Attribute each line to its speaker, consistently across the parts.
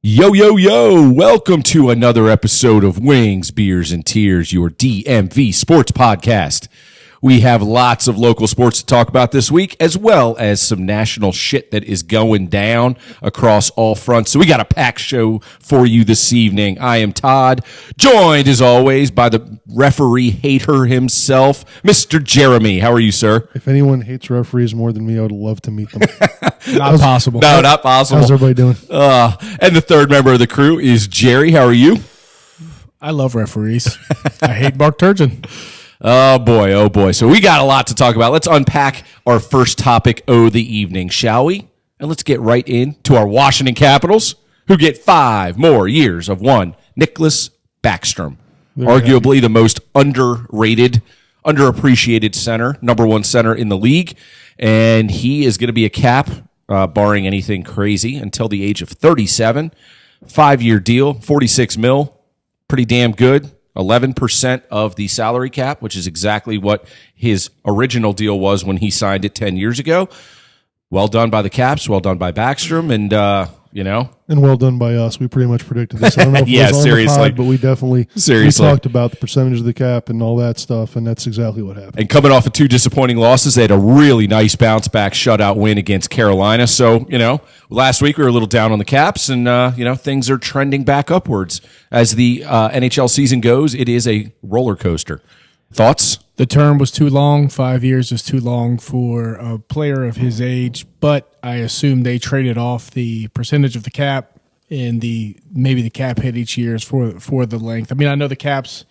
Speaker 1: Yo, yo, yo, welcome to another episode of Wings, Beers, and Tears, your DMV sports podcast. We have lots of local sports to talk about this week, as well as some national shit that is going down across all fronts. So we got a packed show for you this evening. I am Todd, joined as always by the referee hater himself, Mr. Jeremy. How are you, sir?
Speaker 2: If anyone hates referees more than me, I would love to meet them.
Speaker 3: Not possible.
Speaker 1: No, not possible.
Speaker 2: How's everybody doing?
Speaker 1: And the third member of the crew is Jerry. How are you?
Speaker 3: I love referees. I hate Mark Turgeon.
Speaker 1: Oh, boy. Oh, boy. So we got a lot to talk about. Let's unpack our first topic of the evening, shall we? And let's get right into our Washington Capitals, who get 5 more years of one Nicholas Backstrom. Arguably the most underrated, underappreciated center, number one center in the league. And he is going to be a Cap, barring anything crazy, until the age of 37. 5-year deal, $46 million. Pretty damn good. 11% of the salary cap, which is exactly what his original deal was when he signed it 10 years ago. Well done by the Caps, well done by Backstrom, and,
Speaker 2: And well done by us. We pretty much predicted this. I don't know if
Speaker 1: Yeah,
Speaker 2: it was on
Speaker 1: seriously.
Speaker 2: the pod, but we definitely we talked about the percentage of the cap and all that stuff, and that's exactly what happened.
Speaker 1: And coming off of 2 disappointing losses, they had a really nice bounce-back shutout win against Carolina. So, last week we were a little down on the Caps, and, things are trending back upwards. As the NHL season goes, it is a roller coaster. Thoughts?
Speaker 3: The term was too long. 5 years is too long for a player of his age, but I assume they traded off the percentage of the cap and maybe the cap hit each year for the length. I mean, I know the Caps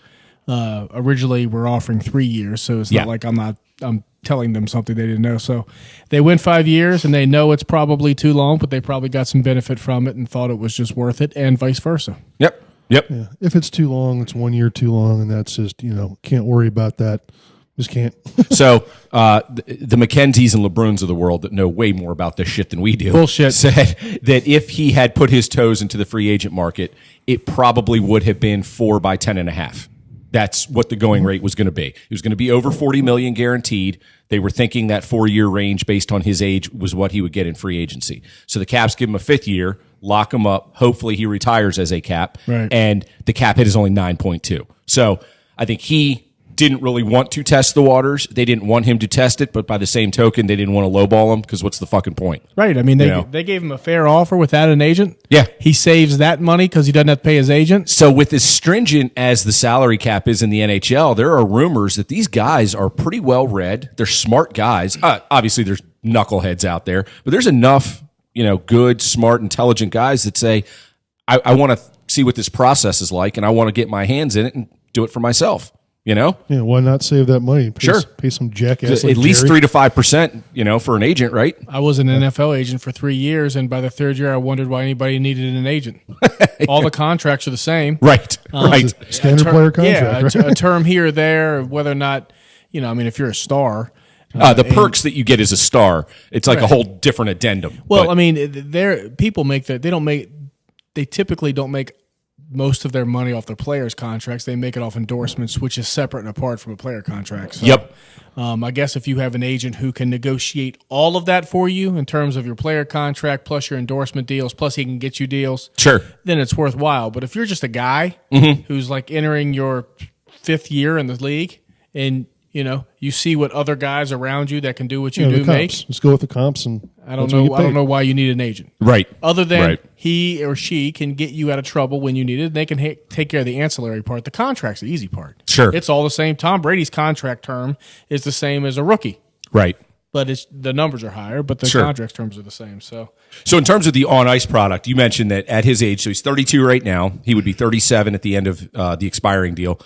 Speaker 3: originally were offering 3 years, so it's not like I'm telling them something they didn't know. So they went 5 years, and they know it's probably too long, but they probably got some benefit from it and thought it was just worth it, and vice versa.
Speaker 1: Yep.
Speaker 2: Yeah. If it's too long, it's 1 year too long, and that's just, can't worry about that. Just can't.
Speaker 1: So the McKenzies and LeBruns of the world that know way more about this shit than we do
Speaker 3: Bullshit.
Speaker 1: said that if he had put his toes into the free agent market, it probably would have been 4 by 10.5. That's what the going rate was going to be. It was going to be over $40 million guaranteed. They were thinking that 4-year range based on his age was what he would get in free agency. So the Caps give him a 5th year, lock him up. Hopefully he retires as a Cap,
Speaker 3: right.
Speaker 1: And the cap hit is only 9.2. So I think he didn't really want to test the waters. They didn't want him to test it, but by the same token, they didn't want to lowball him because what's the fucking point?
Speaker 3: Right. I mean, they gave him a fair offer without an agent.
Speaker 1: Yeah.
Speaker 3: He saves that money because he doesn't have to pay his agent.
Speaker 1: So with as stringent as the salary cap is in the NHL, there are rumors that these guys are pretty well read. They're smart guys. Obviously, there's knuckleheads out there, but there's enough, good, smart, intelligent guys that say, I want to see what this process is like, and I want to get my hands in it and do it for myself. Yeah,
Speaker 2: why not save that money? Pay some jackass like
Speaker 1: at least
Speaker 2: Jerry.
Speaker 1: 3 to 5%, for an agent, right?
Speaker 3: I was an NFL agent for 3 years, and by the 3rd year, I wondered why anybody needed an agent. All the contracts are the same.
Speaker 1: Right, right.
Speaker 2: Standard player contract.
Speaker 3: Yeah, a term here or there, whether or not, if you're a star.
Speaker 1: The perks that you get as a star, it's like a whole different addendum.
Speaker 3: Well, people make that. They typically don't make most of their money off their players' contracts. They make it off endorsements, which is separate and apart from a player contract. So,
Speaker 1: yep.
Speaker 3: I guess if you have an agent who can negotiate all of that for you in terms of your player contract plus your endorsement deals, plus he can get you deals,
Speaker 1: sure,
Speaker 3: then it's worthwhile. But if you're just a guy who's like entering your 5th year in the league and you see what other guys around you that can do what you do make.
Speaker 2: Let's go with the comps, and
Speaker 3: I don't know why you need an agent,
Speaker 1: right?
Speaker 3: Other than he or she can get you out of trouble when you need it. They can take care of the ancillary part. The contract's the easy part.
Speaker 1: Sure,
Speaker 3: it's all the same. Tom Brady's contract term is the same as a rookie,
Speaker 1: right?
Speaker 3: But the numbers are higher, but the contract terms are the same. So
Speaker 1: in terms of the on-ice product, you mentioned that at his age, so he's 32 right now. He would be 37 at the end of the expiring deal.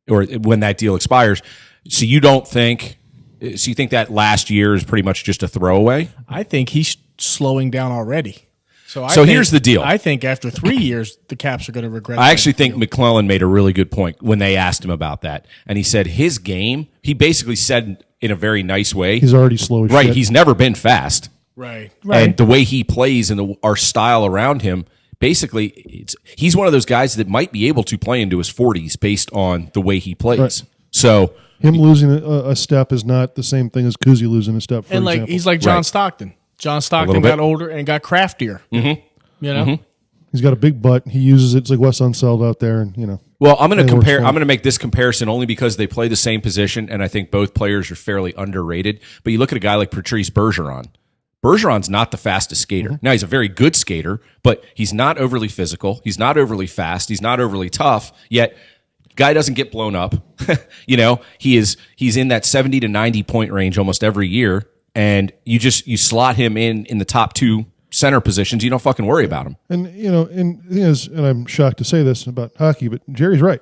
Speaker 1: Or when that deal expires. So you think that last year is pretty much just a throwaway?
Speaker 3: I think he's slowing down already. So
Speaker 1: here's the deal.
Speaker 3: I think after 3 years, the Caps are going to regret
Speaker 1: I actually think McClellan made a really good point when they asked him about that. And he said his game, he basically said in a very nice way.
Speaker 2: He's already slow as shit.
Speaker 1: Right, he's never been fast.
Speaker 3: Right.
Speaker 1: And the way he plays and our style around him, basically, he's one of those guys that might be able to play into his 40s based on the way he plays. Right. So
Speaker 2: him losing a step is not the same thing as Kuzi losing a step, for example.
Speaker 3: He's like John Stockton. John Stockton got older and got craftier.
Speaker 1: Mm-hmm.
Speaker 3: You know,
Speaker 2: He's got a big butt. He uses it. It's like Wes Unseld out there, and
Speaker 1: Well, I'm going to
Speaker 2: It works
Speaker 1: compare.
Speaker 2: for
Speaker 1: I'm
Speaker 2: him.
Speaker 1: going to make this comparison only because they play the same position, and I think both players are fairly underrated. But you look at a guy like Patrice Bergeron. Bergeron's not the fastest skater. Now, he's a very good skater, but he's not overly physical. He's not overly fast. He's not overly tough. Yet, guy doesn't get blown up. He's in that 70 to 90 point range almost every year, and you slot him in the top two center positions. You don't fucking worry about him.
Speaker 2: and and the thing is, and I'm shocked to say this about hockey, but Jerry's right.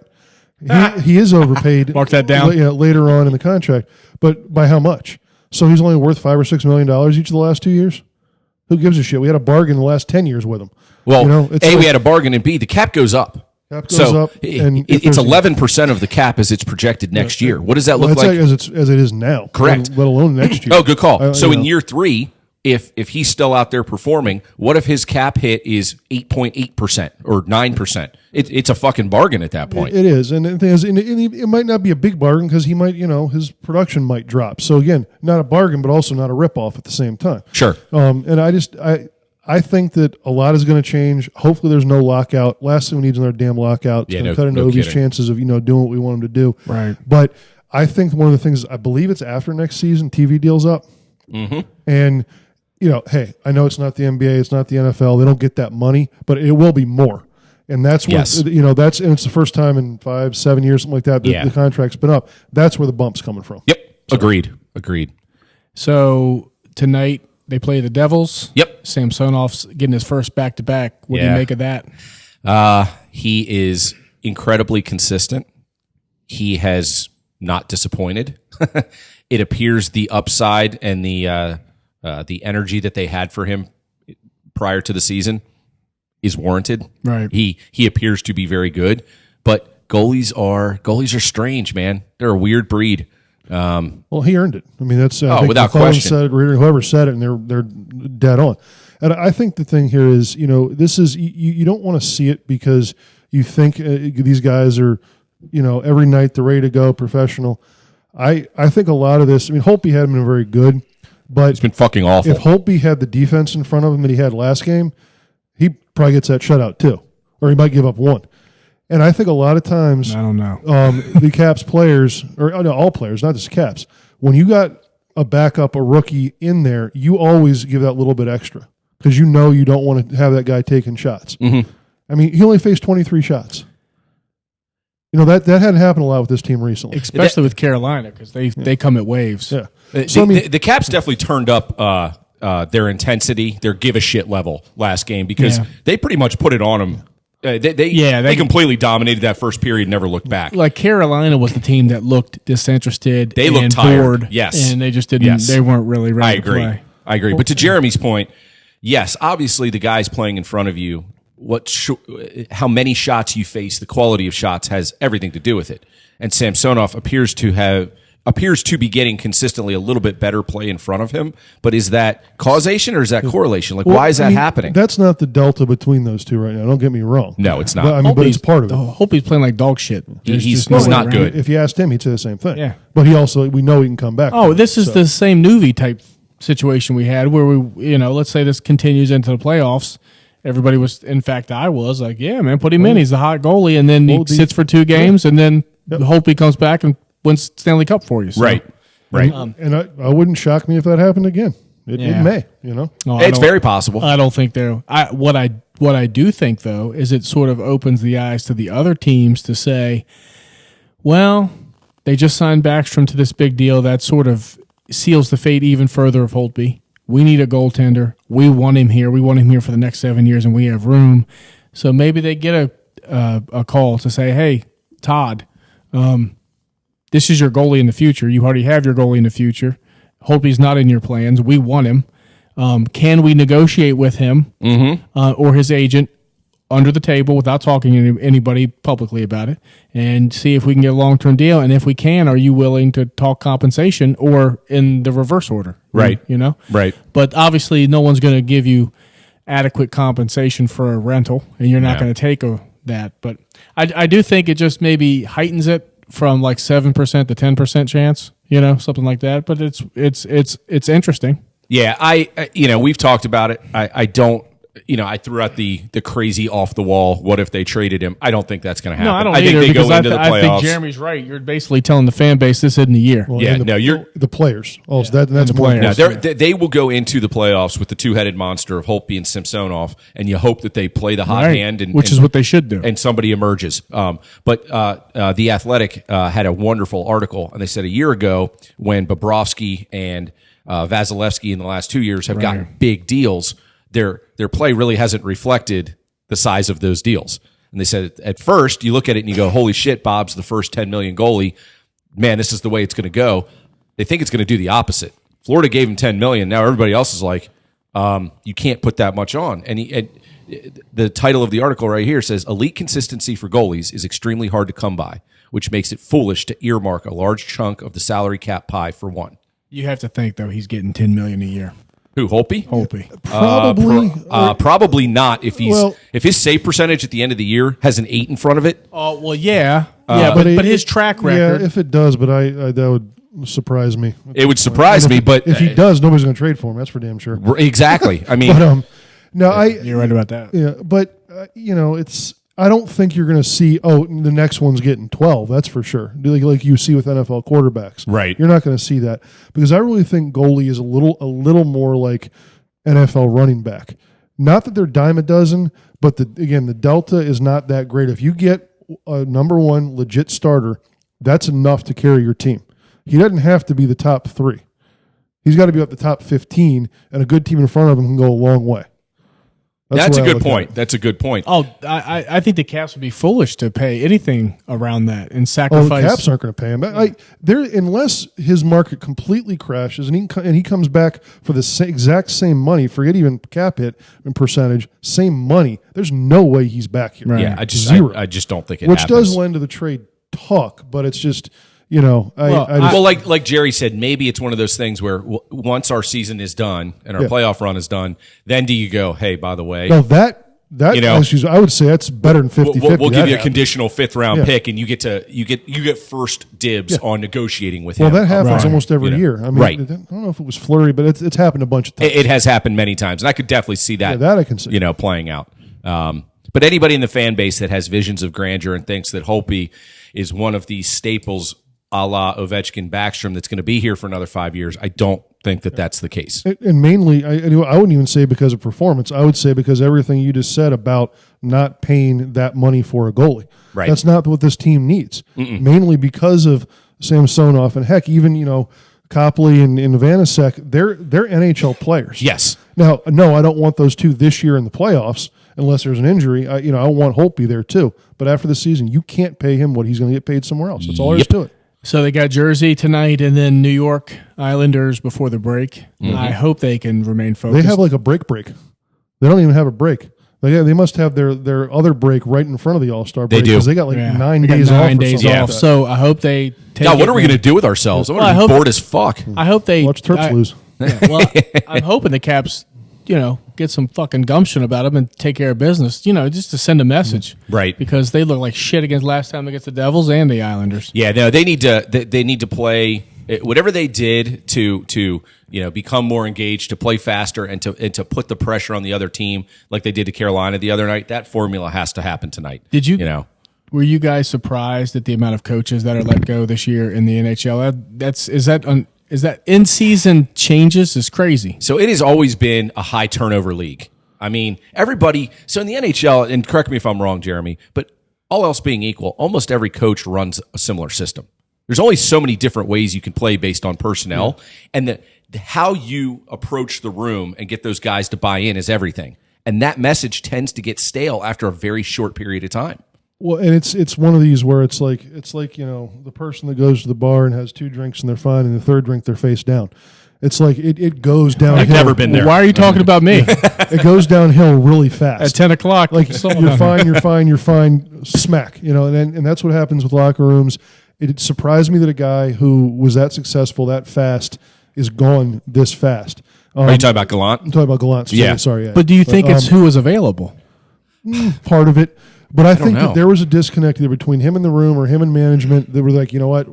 Speaker 2: He is overpaid.
Speaker 3: Mark that down.
Speaker 2: Later on in the contract, but by how much? So he's only worth $5 or $6 million each of the last 2 years. Who gives a shit? We had a bargain the last 10 years with him.
Speaker 1: Well, A, we had a bargain, and B, the cap goes up.
Speaker 2: Cap goes up, and if
Speaker 1: it's
Speaker 2: there's-
Speaker 1: 11% of the cap as it's projected next year. What does that look
Speaker 2: Well,
Speaker 1: like?
Speaker 2: as it is now.
Speaker 1: Correct.
Speaker 2: Let alone next year.
Speaker 1: Oh, good call. So in
Speaker 2: know.
Speaker 1: year 3, if he's still out there performing, what if his cap hit is 8.8% or 9%? It's a fucking bargain at that point.
Speaker 2: It is, and the thing is, it might not be a big bargain because he might, his production might drop. So again, not a bargain, but also not a ripoff at the same time.
Speaker 1: Sure.
Speaker 2: And I think that a lot is going to change. Hopefully, there's no lockout. Last thing we need is another damn lockout. It's
Speaker 1: Yeah,
Speaker 2: going
Speaker 1: no-
Speaker 2: to cut into
Speaker 1: no
Speaker 2: Ovi's
Speaker 1: kidding.
Speaker 2: chances of doing what we want him to do.
Speaker 3: Right.
Speaker 2: But I think one of the things, I believe it's after next season, TV deals up, and hey, I know it's not the NBA, it's not the NFL. They don't get that money, but it will be more. And that's when
Speaker 1: Yes.
Speaker 2: and it's the first time in 5-7 years, something like that.
Speaker 1: Yeah.
Speaker 2: The contract's been up. That's where the bump's coming from.
Speaker 1: Yep. Agreed.
Speaker 3: So tonight they play the Devils.
Speaker 1: Yep.
Speaker 3: Samsonov's getting his first back-to-back. What do
Speaker 1: Yeah.
Speaker 3: you make of that?
Speaker 1: He is incredibly consistent. He has not disappointed. It appears the upside and the energy that they had for him prior to the season is warranted.
Speaker 3: Right.
Speaker 1: He appears to be very good, but goalies are strange, man. They're a weird breed.
Speaker 2: Well, he earned it. I mean, that's I think
Speaker 1: without
Speaker 2: McClellan
Speaker 1: question.
Speaker 2: said it, Reader, whoever said it, and they're dead on. And I think the thing here is, this is you don't want to see it because you think these guys are, every night they're ready to go, professional. I think a lot of this. I mean, Holtby hadn't been very good, but
Speaker 1: It's been fucking awful.
Speaker 2: if Holtby had the defense in front of him that he had last game, he probably gets that shutout too, or he might give up one. And I think a lot of times,
Speaker 3: I don't know.
Speaker 2: the Caps players, or no, all players, not just Caps, when you got a backup, a rookie in there, you always give that little bit extra because you don't want to have that guy taking shots.
Speaker 1: Mm-hmm.
Speaker 2: I mean, he only faced 23 shots. That hadn't happened a lot with this team recently.
Speaker 3: Especially with Carolina because they come at waves.
Speaker 2: Yeah.
Speaker 1: The Caps definitely turned up their intensity, their give a shit level last game because
Speaker 3: Yeah.
Speaker 1: they pretty much put it on them. They completely dominated that first period, never looked back.
Speaker 3: Like Carolina was the team that looked disinterested.
Speaker 1: They looked
Speaker 3: and
Speaker 1: tired.
Speaker 3: bored,
Speaker 1: Yes.
Speaker 3: and they just didn't.
Speaker 1: Yes.
Speaker 3: They weren't really ready to play.
Speaker 1: I agree. But to Jeremy's point, yes, obviously the guys playing in front of you, how many shots you face, the quality of shots has everything to do with it. And Samsonov appears to be getting consistently a little bit better play in front of him. But is that causation or is that correlation? Like, why is that happening?
Speaker 2: That's not the delta between those two right now. Don't get me wrong.
Speaker 1: No, it's not.
Speaker 2: But it's part of it.
Speaker 3: Hope he's playing like dog shit. There's
Speaker 1: He's
Speaker 3: just no way
Speaker 1: not
Speaker 3: around
Speaker 1: good.
Speaker 3: it.
Speaker 2: If you asked him, he'd say the same thing.
Speaker 3: Yeah.
Speaker 2: But we know he can come back.
Speaker 3: Oh, this is the same Nuvi type situation we had where let's say this continues into the playoffs. Everybody was, in fact, I was like, yeah, man, put him in. He's the hot goalie. And then he sits for 2 games and then hope he comes back and wins Stanley Cup for you. So.
Speaker 1: Right.
Speaker 2: And I wouldn't shock me if that happened again. It may,
Speaker 3: No, I
Speaker 1: It's
Speaker 3: don't-
Speaker 1: very possible.
Speaker 3: I don't think they're. What I do think though is it sort of opens the eyes to the other teams to say, well, they just signed Backstrom to this big deal that sort of seals the fate even further of Holtby. We need a goaltender. We want him here. We want him here for the next 7 years, and we have room. So maybe they get a call to say, hey, Todd, this is your goalie in the future. You already have your goalie in the future. Holtby's not in your plans. We want him. Can we negotiate with him or his agent under the table without talking to anybody publicly about it and see if we can get a long-term deal? And if we can, are you willing to talk compensation or in the reverse order?
Speaker 1: Right. Right.
Speaker 3: But obviously no one's going to give you adequate compensation for a rental and you're not
Speaker 1: Yeah.
Speaker 3: going to take that. But I do think it just maybe heightens it from like 7% to 10% chance, something like that. But it's interesting.
Speaker 1: Yeah, we've talked about it. I don't I threw out the crazy off the wall. What if they traded him? I don't think that's going to happen.
Speaker 3: No, I don't
Speaker 1: think
Speaker 3: either,
Speaker 1: they go
Speaker 3: because
Speaker 1: into the
Speaker 3: I think
Speaker 1: playoffs.
Speaker 3: Jeremy's right. You're basically telling the fan base this isn't the year.
Speaker 2: Well,
Speaker 1: Yeah,
Speaker 2: and
Speaker 1: no, you're
Speaker 2: the players. Also, that's
Speaker 3: and the
Speaker 2: more.
Speaker 3: players.
Speaker 1: No, they will go into the playoffs with the two-headed monster of Holtby and Samsonov, and you hope that they play the hot
Speaker 3: Right,
Speaker 1: hand,
Speaker 3: which is what they should do.
Speaker 1: and somebody emerges. But The Athletic had a wonderful article, and they said a year ago when Bobrovsky and Vasilevsky in the last 2 years have gotten big deals, their play really hasn't reflected the size of those deals. And they said at first you look at it and you go, holy shit, Bob's the first 10 million goalie. Man, this is the way it's going to go. They think it's going to do the opposite. Florida gave him 10 million. Now everybody else is like, you can't put that much on. And the title of the article right here says, elite consistency for goalies is extremely hard to come by, which makes it foolish to earmark a large chunk of the salary cap pie for one.
Speaker 3: You have to think, though, he's getting $10 million a year.
Speaker 1: Who, Holtby?
Speaker 3: Holtby.
Speaker 2: Probably.
Speaker 1: Probably not if
Speaker 2: Well-
Speaker 1: if his save percentage at the end of the year has an 8 in front of it.
Speaker 3: Oh, well, yeah. But his track record.
Speaker 2: Yeah, if it does, but I that would surprise me.
Speaker 1: It would surprise me, but
Speaker 2: if he does, nobody's going to trade for him. That's for damn sure.
Speaker 1: exactly. I mean,
Speaker 2: But no,
Speaker 3: You're right about that.
Speaker 2: yeah, but it's. I don't think you're going to see. Oh, the next one's getting 12. That's for sure. Like you see with NFL quarterbacks,
Speaker 1: Right.
Speaker 2: You're not going to see that because I really think goalie is a little more like NFL running back. Not that they're dime a dozen, but the delta is not that great. If you get a number one legit starter, that's enough to carry your team. He doesn't have to be the top 3. He's got to be up the top 15, and a good team in front of him can go a long way.
Speaker 1: that's
Speaker 2: the
Speaker 1: a
Speaker 2: way I
Speaker 1: good
Speaker 2: look at
Speaker 1: point.
Speaker 2: it.
Speaker 1: That's a good point.
Speaker 3: Oh, I think the Caps would be foolish to pay anything around that and
Speaker 2: Oh,
Speaker 3: sacrifice.
Speaker 2: the Caps aren't going to pay him. Unless his market completely crashes and he comes back for the exact same money, forget even cap hit and percentage, same money. There's no way he's back here.
Speaker 3: Right.
Speaker 1: Yeah, I just
Speaker 2: Zero.
Speaker 1: I just don't think it
Speaker 2: Which
Speaker 1: happens.
Speaker 2: does lend to the trade talk, but it's just
Speaker 1: Well, like Jerry said, maybe it's one of those things where once our season is done and our playoff run is done, then do you go, hey, by the way,
Speaker 2: no that I would say that's better than 50-50.
Speaker 1: we'll give you a
Speaker 2: That
Speaker 1: conditional 5th round
Speaker 2: Yeah.
Speaker 1: pick, and you get first dibs on negotiating with him.
Speaker 2: Well, that happens
Speaker 3: Right.
Speaker 2: almost every
Speaker 1: You know,
Speaker 2: year. I mean,
Speaker 1: right.
Speaker 2: I don't know if it was Fleury, but it's happened a bunch of times.
Speaker 1: It has happened many times, and I could definitely see that.
Speaker 2: Yeah, that I can see.
Speaker 1: Playing out. But anybody in the fan base that has visions of grandeur and thinks that Holtby is one of these staples, a la Ovechkin, Backstrom, that's going to be here for another 5 years, I don't think that that's the case.
Speaker 2: And mainly, I wouldn't even say because of performance. I would say because everything you just said about not paying that money for a goalie.
Speaker 1: Right.
Speaker 2: That's not what this team needs. Mainly because of Samsonov and heck, even Copley and Vanasek. They're NHL players.
Speaker 1: Yes.
Speaker 2: Now, no, I don't want those two this year in the playoffs unless there's an injury. I want Holtby there too. But after the season, you can't pay him what he's going to get paid somewhere else. That's all there is to it.
Speaker 3: So they got Jersey tonight and then New York Islanders before the break. I hope they can remain focused.
Speaker 2: They have like a break. They don't even have a break. They must have their other break right in front of the All-Star break.
Speaker 1: do.
Speaker 2: Because they got like
Speaker 3: Yeah.
Speaker 2: 9
Speaker 3: They got
Speaker 2: days
Speaker 3: 9
Speaker 2: off.
Speaker 3: days
Speaker 2: or something
Speaker 3: off.
Speaker 2: like that.
Speaker 3: So I hope they take
Speaker 1: God, what
Speaker 3: it,
Speaker 1: are we going to do with ourselves? I'm
Speaker 3: Well, I
Speaker 1: going to
Speaker 3: hope-
Speaker 1: be bored as fuck.
Speaker 3: I hope they
Speaker 2: Watch Terps lose.
Speaker 3: Yeah, well, I'm hoping the Caps, get some fucking gumption about them and take care of business. Just to send a message,
Speaker 1: Right.
Speaker 3: Because they look like shit against last time against the Devils and the Islanders.
Speaker 1: Yeah, no, they need to play whatever they did to become more engaged, to play faster, and to put the pressure on the other team like they did to Carolina the other night. That formula has to happen tonight.
Speaker 3: Did you? Were you guys surprised at the amount of coaches that are let go this year in the NHL? Is that in season changes is crazy.
Speaker 1: So it has always been a high turnover league. I mean, everybody. So in the NHL, and correct me if I'm wrong, Jeremy, but all else being equal, almost every coach runs a similar system. There's only so many different ways you can play based on personnel, and how you approach the room and get those guys to buy in is everything. And that message tends to get stale after a very short period of time.
Speaker 2: Well, and it's one of these where it's like the person that goes to the bar and has 2 drinks and they're fine, and the third drink they're face down. It's like it goes downhill.
Speaker 1: I've never been there.
Speaker 3: Why are you talking about me
Speaker 2: It goes downhill really fast.
Speaker 3: at 10 o'clock?
Speaker 2: Like you're fine, smack. And that's what happens with locker rooms. It surprised me that a guy who was that successful that fast is gone this fast.
Speaker 1: Are you talking about Gallant?
Speaker 2: I'm talking about Gallant.
Speaker 1: Yeah.
Speaker 2: Sorry. Yeah.
Speaker 3: But do you think it's who is available?
Speaker 2: Part of it? But I think
Speaker 1: know.
Speaker 2: that there was a disconnect there between him and the room or him and management that were like, you know what,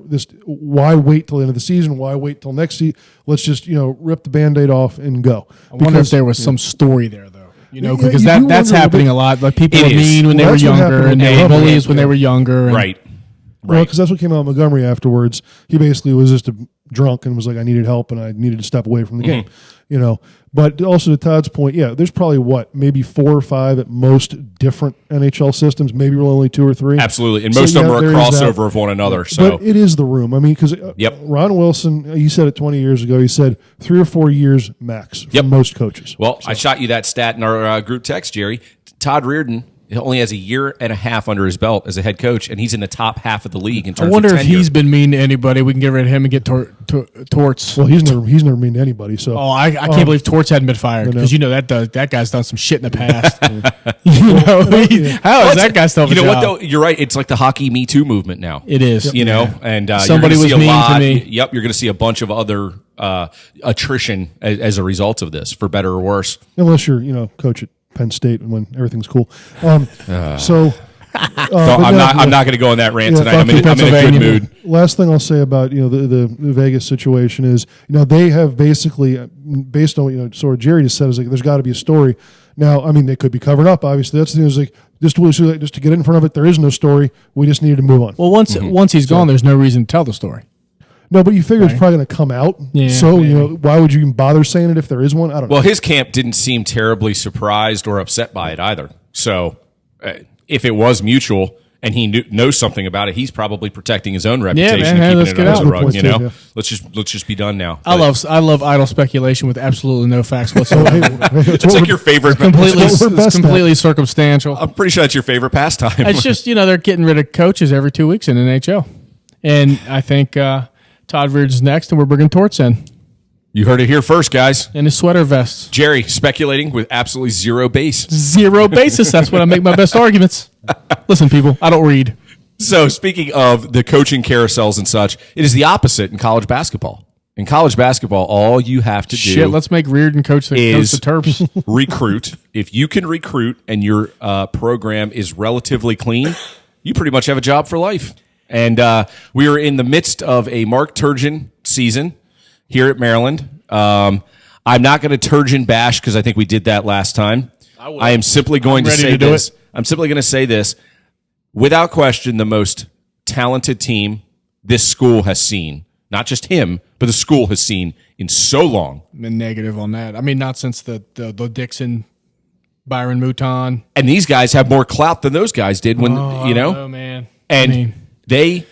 Speaker 2: why wait till the end of the season? Why wait till next season? Let's just, rip the Band-Aid off and go.
Speaker 3: I wonder if there was some story there, though. You know,
Speaker 2: Yeah,
Speaker 3: because
Speaker 2: you do
Speaker 3: that's
Speaker 2: wonder a
Speaker 3: happening
Speaker 2: bit-
Speaker 3: a lot. Like people
Speaker 1: It
Speaker 3: were
Speaker 1: is.
Speaker 3: mean when
Speaker 2: Well,
Speaker 3: they were
Speaker 2: that's what
Speaker 3: younger,
Speaker 2: happened
Speaker 3: and
Speaker 2: with
Speaker 3: they were
Speaker 2: Montgomery.
Speaker 3: bullies when they were younger. And
Speaker 1: Right.
Speaker 2: Well, because that's what came out of Montgomery afterwards. He basically was just a drunk and was like, I needed help and I needed to step away from the game, you know. But also to Todd's point, yeah, there's probably maybe 4 or 5 at most different NHL systems, maybe really only 2 or 3.
Speaker 1: Absolutely. And
Speaker 2: So,
Speaker 1: most of them
Speaker 2: yeah,
Speaker 1: are a
Speaker 2: there is that.
Speaker 1: crossover of one another. So
Speaker 2: But it is the room. I mean, because
Speaker 1: Yep.
Speaker 2: Ron Wilson, he said it 20 years ago. He said 3 or 4 years max for
Speaker 1: Yep.
Speaker 2: most coaches.
Speaker 1: Well, I shot you that stat in our group text, Jerry. Todd Reardon only has a year and a half under his belt as a head coach, and he's in the top half of the league in
Speaker 3: I
Speaker 1: terms
Speaker 3: wonder
Speaker 1: of
Speaker 3: if
Speaker 1: tenure.
Speaker 3: he's been mean to anybody. We can get rid of him and get Torts.
Speaker 2: Well, he's never mean to anybody. So
Speaker 3: Oh, I can't believe Torts hadn't been fired because that guy's done some shit in the past. How is that guy still have
Speaker 1: You
Speaker 3: a
Speaker 1: know
Speaker 3: job?
Speaker 1: what, though? You're right. It's like the hockey Me Too movement now.
Speaker 3: It is.
Speaker 1: You know, and
Speaker 3: Somebody
Speaker 1: you're
Speaker 3: was
Speaker 1: gonna see a
Speaker 3: mean to
Speaker 1: lot,
Speaker 3: me.
Speaker 1: Yep, you're going to see a bunch of other attrition as a result of this, for better or worse.
Speaker 2: unless you're coach at Penn State and when everything's cool. So
Speaker 1: I'm not going to go on that rant tonight. I'm in a good
Speaker 3: Pennsylvania.
Speaker 1: mood.
Speaker 2: Last thing I'll say about the Vegas situation is they have basically based on what sort of Jerry just said is like there's got to be a story. Now I mean they could be covered up. Obviously that's the thing is like just to get in front of it. There is no story. We just needed to move on.
Speaker 3: Well, once he's gone, there's no reason to tell the story.
Speaker 2: No, but you figure it's probably going to come out.
Speaker 3: Yeah,
Speaker 2: so
Speaker 3: maybe.
Speaker 2: why would you even bother saying it if there is one? I don't know.
Speaker 1: Well, his camp didn't seem terribly surprised or upset by it either. So if it was mutual and he knows something about it, he's probably protecting his own reputation
Speaker 3: man.
Speaker 1: and
Speaker 3: Hey,
Speaker 1: keeping
Speaker 3: let's
Speaker 1: it
Speaker 3: get
Speaker 1: under
Speaker 3: out.
Speaker 1: the rug.
Speaker 2: Good point, too, yeah.
Speaker 1: Let's just be done now.
Speaker 3: I love idle speculation with absolutely no facts
Speaker 2: So,
Speaker 3: whatsoever.
Speaker 1: It's like your favorite.
Speaker 3: completely
Speaker 2: That's what we're best at.
Speaker 3: completely circumstantial.
Speaker 1: I'm pretty sure that's your favorite pastime.
Speaker 3: It's just they're getting rid of coaches every 2 weeks in NHL, and I think Todd Reardon's next, and we're bringing Torts in
Speaker 1: You heard it here first, guys.
Speaker 3: his sweater vests.
Speaker 1: Jerry speculating with absolutely zero base.
Speaker 3: Zero basis. That's when I make my best arguments. Listen, people, I don't read.
Speaker 1: So speaking of the coaching carousels and such, it is the opposite in college basketball. In college basketball, all you have to do
Speaker 3: Shit, let's make Reardon coach the Terps.
Speaker 1: recruit. If you can recruit and your program is relatively clean, you pretty much have a job for life. And we are in the midst of a Mark Turgeon season here at Maryland. I'm not going to Turgeon bash because I think we did that last time. I am simply going to
Speaker 3: ready
Speaker 1: say
Speaker 3: to do
Speaker 1: this.
Speaker 3: it.
Speaker 1: I'm simply going to say this. Without question, the most talented team this school has seen, not just him, but the school has seen in so long.
Speaker 3: Been negative on that. I mean, not since the Dixon, Byron Mouton.
Speaker 1: And these guys have more clout than those guys did when,
Speaker 3: Oh, man.
Speaker 1: and they,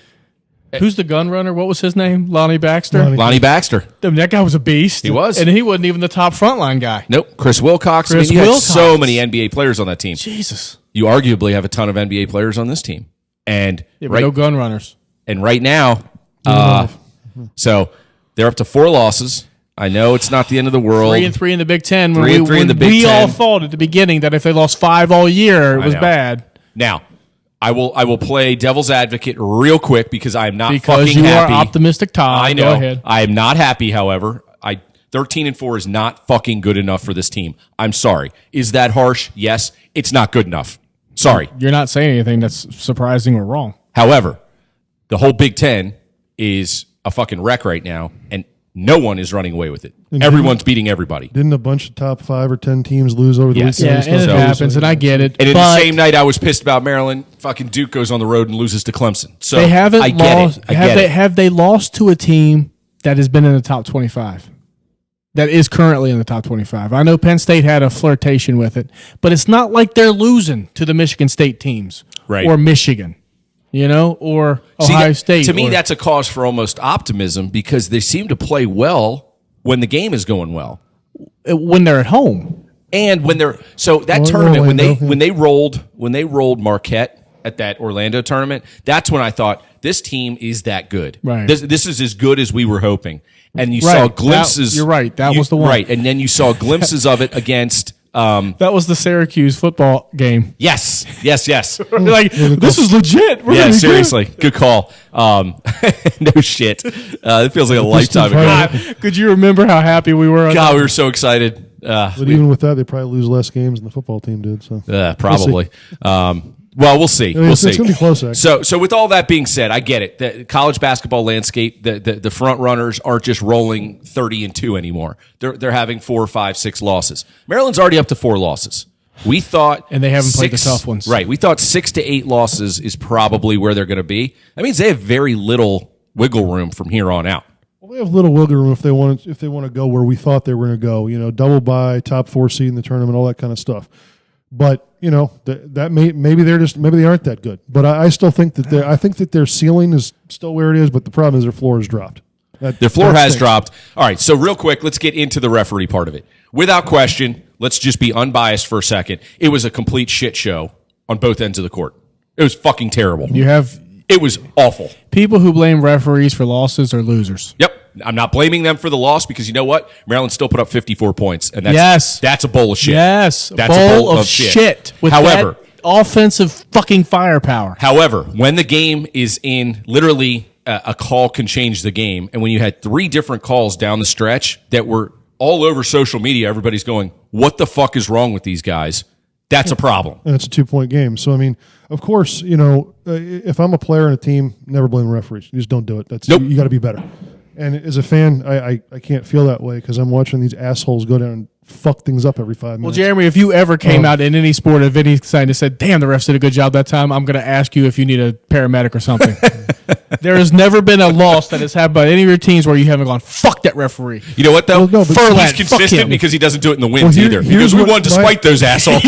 Speaker 3: Who's the gun runner? What was his name? Lonnie Baxter?
Speaker 1: Lonnie Baxter.
Speaker 3: I mean, that guy was a beast.
Speaker 1: He was.
Speaker 3: And he wasn't even the top frontline guy.
Speaker 1: Nope. Chris Wilcox.
Speaker 3: Chris
Speaker 1: you had
Speaker 3: Wilcox.
Speaker 1: so many NBA players on that team.
Speaker 3: Jesus.
Speaker 1: You arguably have a ton of NBA players on this team. And
Speaker 3: Yeah, but no gun runners.
Speaker 1: right now, so they're up to 4 losses. I know it's not the end of the world.
Speaker 3: 3-3 in the Big Ten.
Speaker 1: 3-3 in the Big
Speaker 3: we all
Speaker 1: Ten.
Speaker 3: thought at the beginning that if they lost 5 all year, it was
Speaker 1: know.
Speaker 3: bad.
Speaker 1: Now, I will play devil's advocate real quick because I am not
Speaker 3: Because
Speaker 1: fucking
Speaker 3: you
Speaker 1: happy.
Speaker 3: are optimistic, Todd.
Speaker 1: I know.
Speaker 3: Go ahead.
Speaker 1: I am not happy, however. 13-4 is not fucking good enough for this team. I'm sorry. Is that harsh? Yes. It's not good enough. Sorry.
Speaker 3: You're not saying anything that's surprising or wrong.
Speaker 1: However, the whole Big Ten is a fucking wreck right now, and no one is running away with it. Everyone's beating everybody.
Speaker 2: Didn't a bunch of top 5 or 10 teams lose over the
Speaker 1: Yes.
Speaker 2: weekend?
Speaker 3: Yeah, and it
Speaker 1: So-
Speaker 3: happens, and I get it.
Speaker 1: And in
Speaker 3: but
Speaker 1: the same night I was pissed about Maryland, fucking Duke goes on the road and loses to Clemson. So
Speaker 3: they haven't
Speaker 1: I get
Speaker 3: lost.
Speaker 1: it. I get it.
Speaker 3: Have they lost to a team that has been in the top 25? That is currently in the top 25. I know Penn State had a flirtation with it, but it's not like they're losing to the Michigan State teams
Speaker 1: Right.
Speaker 3: or Michigan, or
Speaker 1: See,
Speaker 3: Ohio
Speaker 1: that-
Speaker 3: State.
Speaker 1: To me,
Speaker 3: or-
Speaker 1: that's a cause for almost optimism because they seem to play well when the game is going well.
Speaker 3: when they're at home.
Speaker 1: And when they're that
Speaker 2: Or
Speaker 1: tournament
Speaker 2: Orlando,
Speaker 1: when they rolled Marquette at that Orlando tournament, that's when I thought this team is that good.
Speaker 3: Right.
Speaker 1: This is as good as we were hoping. And you saw
Speaker 3: Right.
Speaker 1: glimpses.
Speaker 3: You're right. That was the one.
Speaker 1: Right. And then you saw glimpses of it against.
Speaker 3: That was the Syracuse football game.
Speaker 1: Yes.
Speaker 3: Like this is legit. We're
Speaker 1: Yeah,
Speaker 3: gonna be
Speaker 1: seriously. Good call. No shit. It feels like a lifetime ago.
Speaker 3: good. Could you remember how happy we were?
Speaker 1: God, we were so excited.
Speaker 2: But even with that, they probably lose less games than the football team did. So
Speaker 1: Probably. Well, we'll see.
Speaker 2: mean,
Speaker 1: We'll
Speaker 2: it's
Speaker 1: see.
Speaker 2: gonna be close, actually.
Speaker 1: So with all that being said, I get it. The college basketball landscape, the front runners aren't just rolling 30-2 anymore. They're having 4, 5, 6 losses. Maryland's already up to 4 losses. We thought,
Speaker 3: and they haven't played the tough ones.
Speaker 1: Right. We thought 6 to 8 losses is probably where they're going to be. That means they have very little wiggle room from here on out.
Speaker 2: Well, they have little wiggle room if they want to go where we thought they were going to go. Double bye, top 4 seed in the tournament, all that kind of stuff. But that maybe they aren't that good. But I still think that their ceiling is still where it is. But the problem is their floor has dropped.
Speaker 1: Their floor has dropped. All right, so real quick, let's get into the referee part of it. Without question, let's just be unbiased for a second. It was a complete shit show on both ends of the court. It was fucking terrible. It was awful.
Speaker 3: People who blame referees for losses are losers.
Speaker 1: Yep. I'm not blaming them for the loss because you know what? Maryland still put up 54 points, and that's a bowl of shit.
Speaker 3: Yes,
Speaker 1: that's
Speaker 3: a bowl of shit. With
Speaker 1: however,
Speaker 3: that offensive fucking firepower.
Speaker 1: However, when the game is in literally a call can change the game, and when you had 3 different calls down the stretch that were all over social media, everybody's going, "What the fuck is wrong with these guys?" That's a problem.
Speaker 2: And it's a 2-point game. So, I mean, of course, if I'm a player in a team, never blame the referees. You just don't do it. You got to be better. And as a fan, I can't feel that way because I'm watching these assholes go down and fuck things up every 5 minutes.
Speaker 3: Well, Jeremy, if you ever came out in any sport of any kind and said, "Damn, the refs did a good job that time," I'm going to ask you if you need a paramedic or something. There has never been a loss that has happened by any of your teams where you haven't gone, "Fuck that referee."
Speaker 1: You know what, though?
Speaker 2: Well, no,
Speaker 1: He's consistent because he doesn't do it in the wins either.
Speaker 2: Here's
Speaker 1: Because we
Speaker 2: what
Speaker 1: won despite those assholes.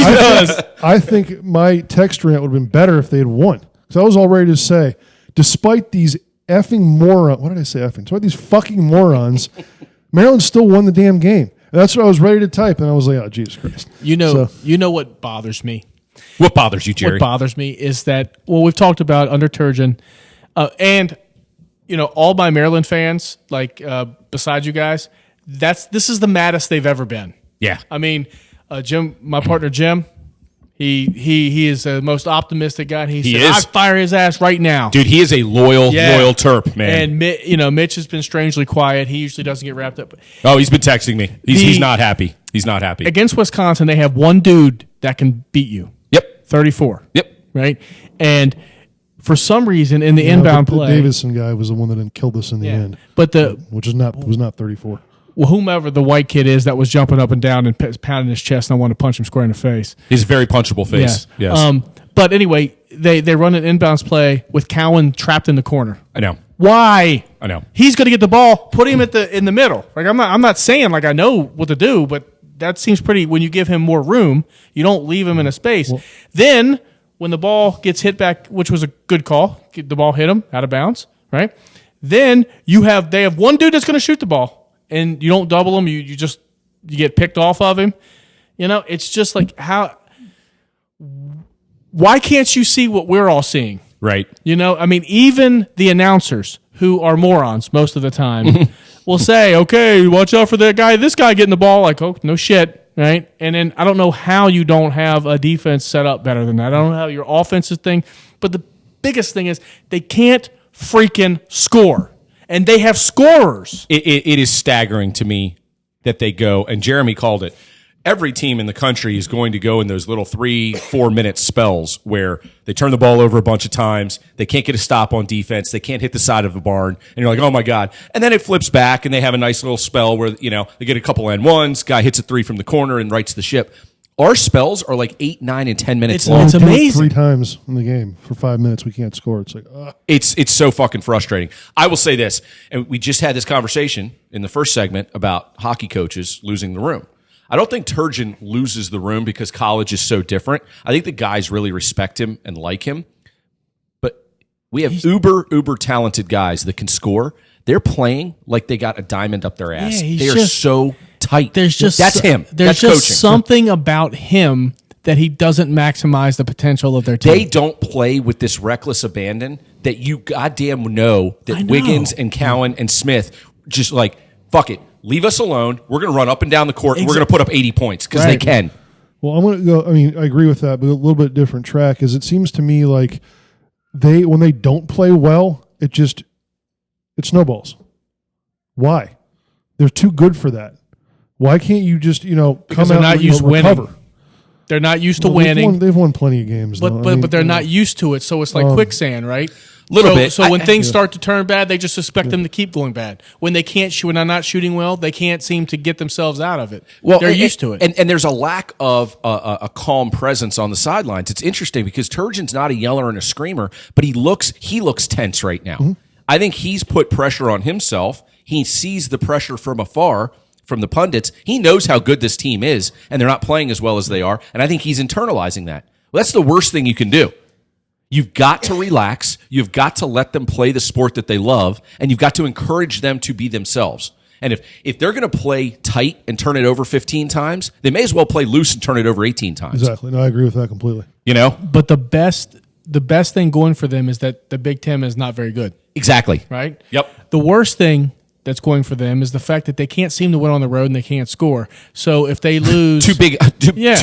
Speaker 2: I think my text rant would have been better if they had won. Because I was all ready to say, despite these effing morons, what did I say effing? Despite these fucking morons, Maryland still won the damn game. And that's what I was ready to type, and I was like, oh, Jesus Christ.
Speaker 3: You know what bothers me?
Speaker 1: What bothers you, Jerry?
Speaker 3: What bothers me is that, we've talked about under Turgeon, and all my Maryland fans, besides you guys, this is the maddest they've ever been.
Speaker 1: Yeah.
Speaker 3: I mean, Jim, my partner Jim, he is the most optimistic guy. He said, "I'd fire his ass right now."
Speaker 1: Dude, he is a loyal Terp, man.
Speaker 3: And Mitch has been strangely quiet. He usually doesn't get wrapped up.
Speaker 1: Oh, he's been texting me. He's not happy. He's not happy.
Speaker 3: Against Wisconsin, they have one dude that can beat you.
Speaker 1: Yep.
Speaker 3: 34.
Speaker 1: Yep.
Speaker 3: Right? And for some reason in the inbound play,
Speaker 2: the Davison guy was the one that killed us in the end.
Speaker 3: But
Speaker 2: which was not 34.
Speaker 3: Well, whomever the white kid is that was jumping up and down and pounding his chest, and I wanted to punch him square in the face.
Speaker 1: He's a very punchable face. Yes.
Speaker 3: But anyway, they run an inbounds play with Cowan trapped in the corner.
Speaker 1: I know.
Speaker 3: Why?
Speaker 1: I know.
Speaker 3: He's going to get the ball. Put him in the middle. Like I'm not saying I know what to do, but that seems pretty. When you give him more room, you don't leave him in a space. Well, then when the ball gets hit back, which was a good call, the ball hit him out of bounds, right? Then they have one dude that's going to shoot the ball. And you don't double him, you get picked off of him. It's just like why can't you see what we're all seeing?
Speaker 1: Right.
Speaker 3: I mean, even the announcers, who are morons most of the time, will say, "Okay, watch out for this guy getting the ball." Like, oh, no shit, right? And then I don't know how you don't have a defense set up better than that. I don't know how your offensive thing, but the biggest thing is they can't freaking score. And they have scorers.
Speaker 1: It is staggering to me that they go, and Jeremy called it, every team in the country is going to go in those little 3-4 minute spells where they turn the ball over a bunch of times, they can't get a stop on defense, they can't hit the side of the barn, and you're like, oh my God. And then it flips back, and they have a nice little spell where, they get a couple and ones, guy hits a 3 from the corner and rights the ship. Our spells are like 8, 9, and 10 minutes long.
Speaker 3: It's amazing.
Speaker 2: 3 times in the game for 5 minutes we can't score. It's like,
Speaker 1: It's so fucking frustrating. I will say this, and we just had this conversation in the first segment about hockey coaches losing the room. I don't think Turgeon loses the room because college is so different. I think the guys really respect him and like him. But we have uber talented guys that can score. They're playing like they got a diamond up their ass. They are so tight. That's him.
Speaker 3: There's
Speaker 1: That's
Speaker 3: just
Speaker 1: coaching.
Speaker 3: something about him that he doesn't maximize the potential of their team.
Speaker 1: They don't play with this reckless abandon that you goddamn know that Wiggins and Cowan and Smith just like, fuck it, leave us alone. We're going to run up and down the court and we're going to put up 80 points because they can.
Speaker 2: Well, I'm going to go, I agree with that, but a little bit different track is it seems to me like when they don't play well, it snowballs. Why? They're too good for that. Why can't you just,
Speaker 3: because
Speaker 2: come
Speaker 3: they're
Speaker 2: out
Speaker 3: not used to
Speaker 2: recover?
Speaker 3: Winning. They're not used to winning.
Speaker 2: They've won plenty of games,
Speaker 3: but they're not used to it, so it's like quicksand, right?
Speaker 1: Little bit.
Speaker 3: So when things start to turn bad, they just expect them to keep going bad. When they can't shoot, when they're not shooting well, they can't seem to get themselves out of it.
Speaker 1: Well,
Speaker 3: they're used to it.
Speaker 1: And there's a lack of a calm presence on the sidelines. It's interesting because Turgeon's not a yeller and a screamer, but he looks tense right now.
Speaker 2: Mm-hmm.
Speaker 1: I think he's put pressure on himself. He sees the pressure from afar from the pundits. He knows how good this team is, and they're not playing as well as they are. And I think he's internalizing that. Well, that's the worst thing you can do. You've got to relax. You've got to let them play the sport that they love, and you've got to encourage them to be themselves. And if they're going to play tight and turn it over 15 times, they may as well play loose and turn it over 18 times.
Speaker 2: Exactly. No, I agree with that completely.
Speaker 1: You know?
Speaker 3: But the best thing going for them is that the Big Ten is not very good.
Speaker 1: Exactly.
Speaker 3: Right?
Speaker 1: Yep.
Speaker 3: The worst thing that's going for them is the fact that they can't seem to win on the road and they can't score. So if they lose
Speaker 1: Two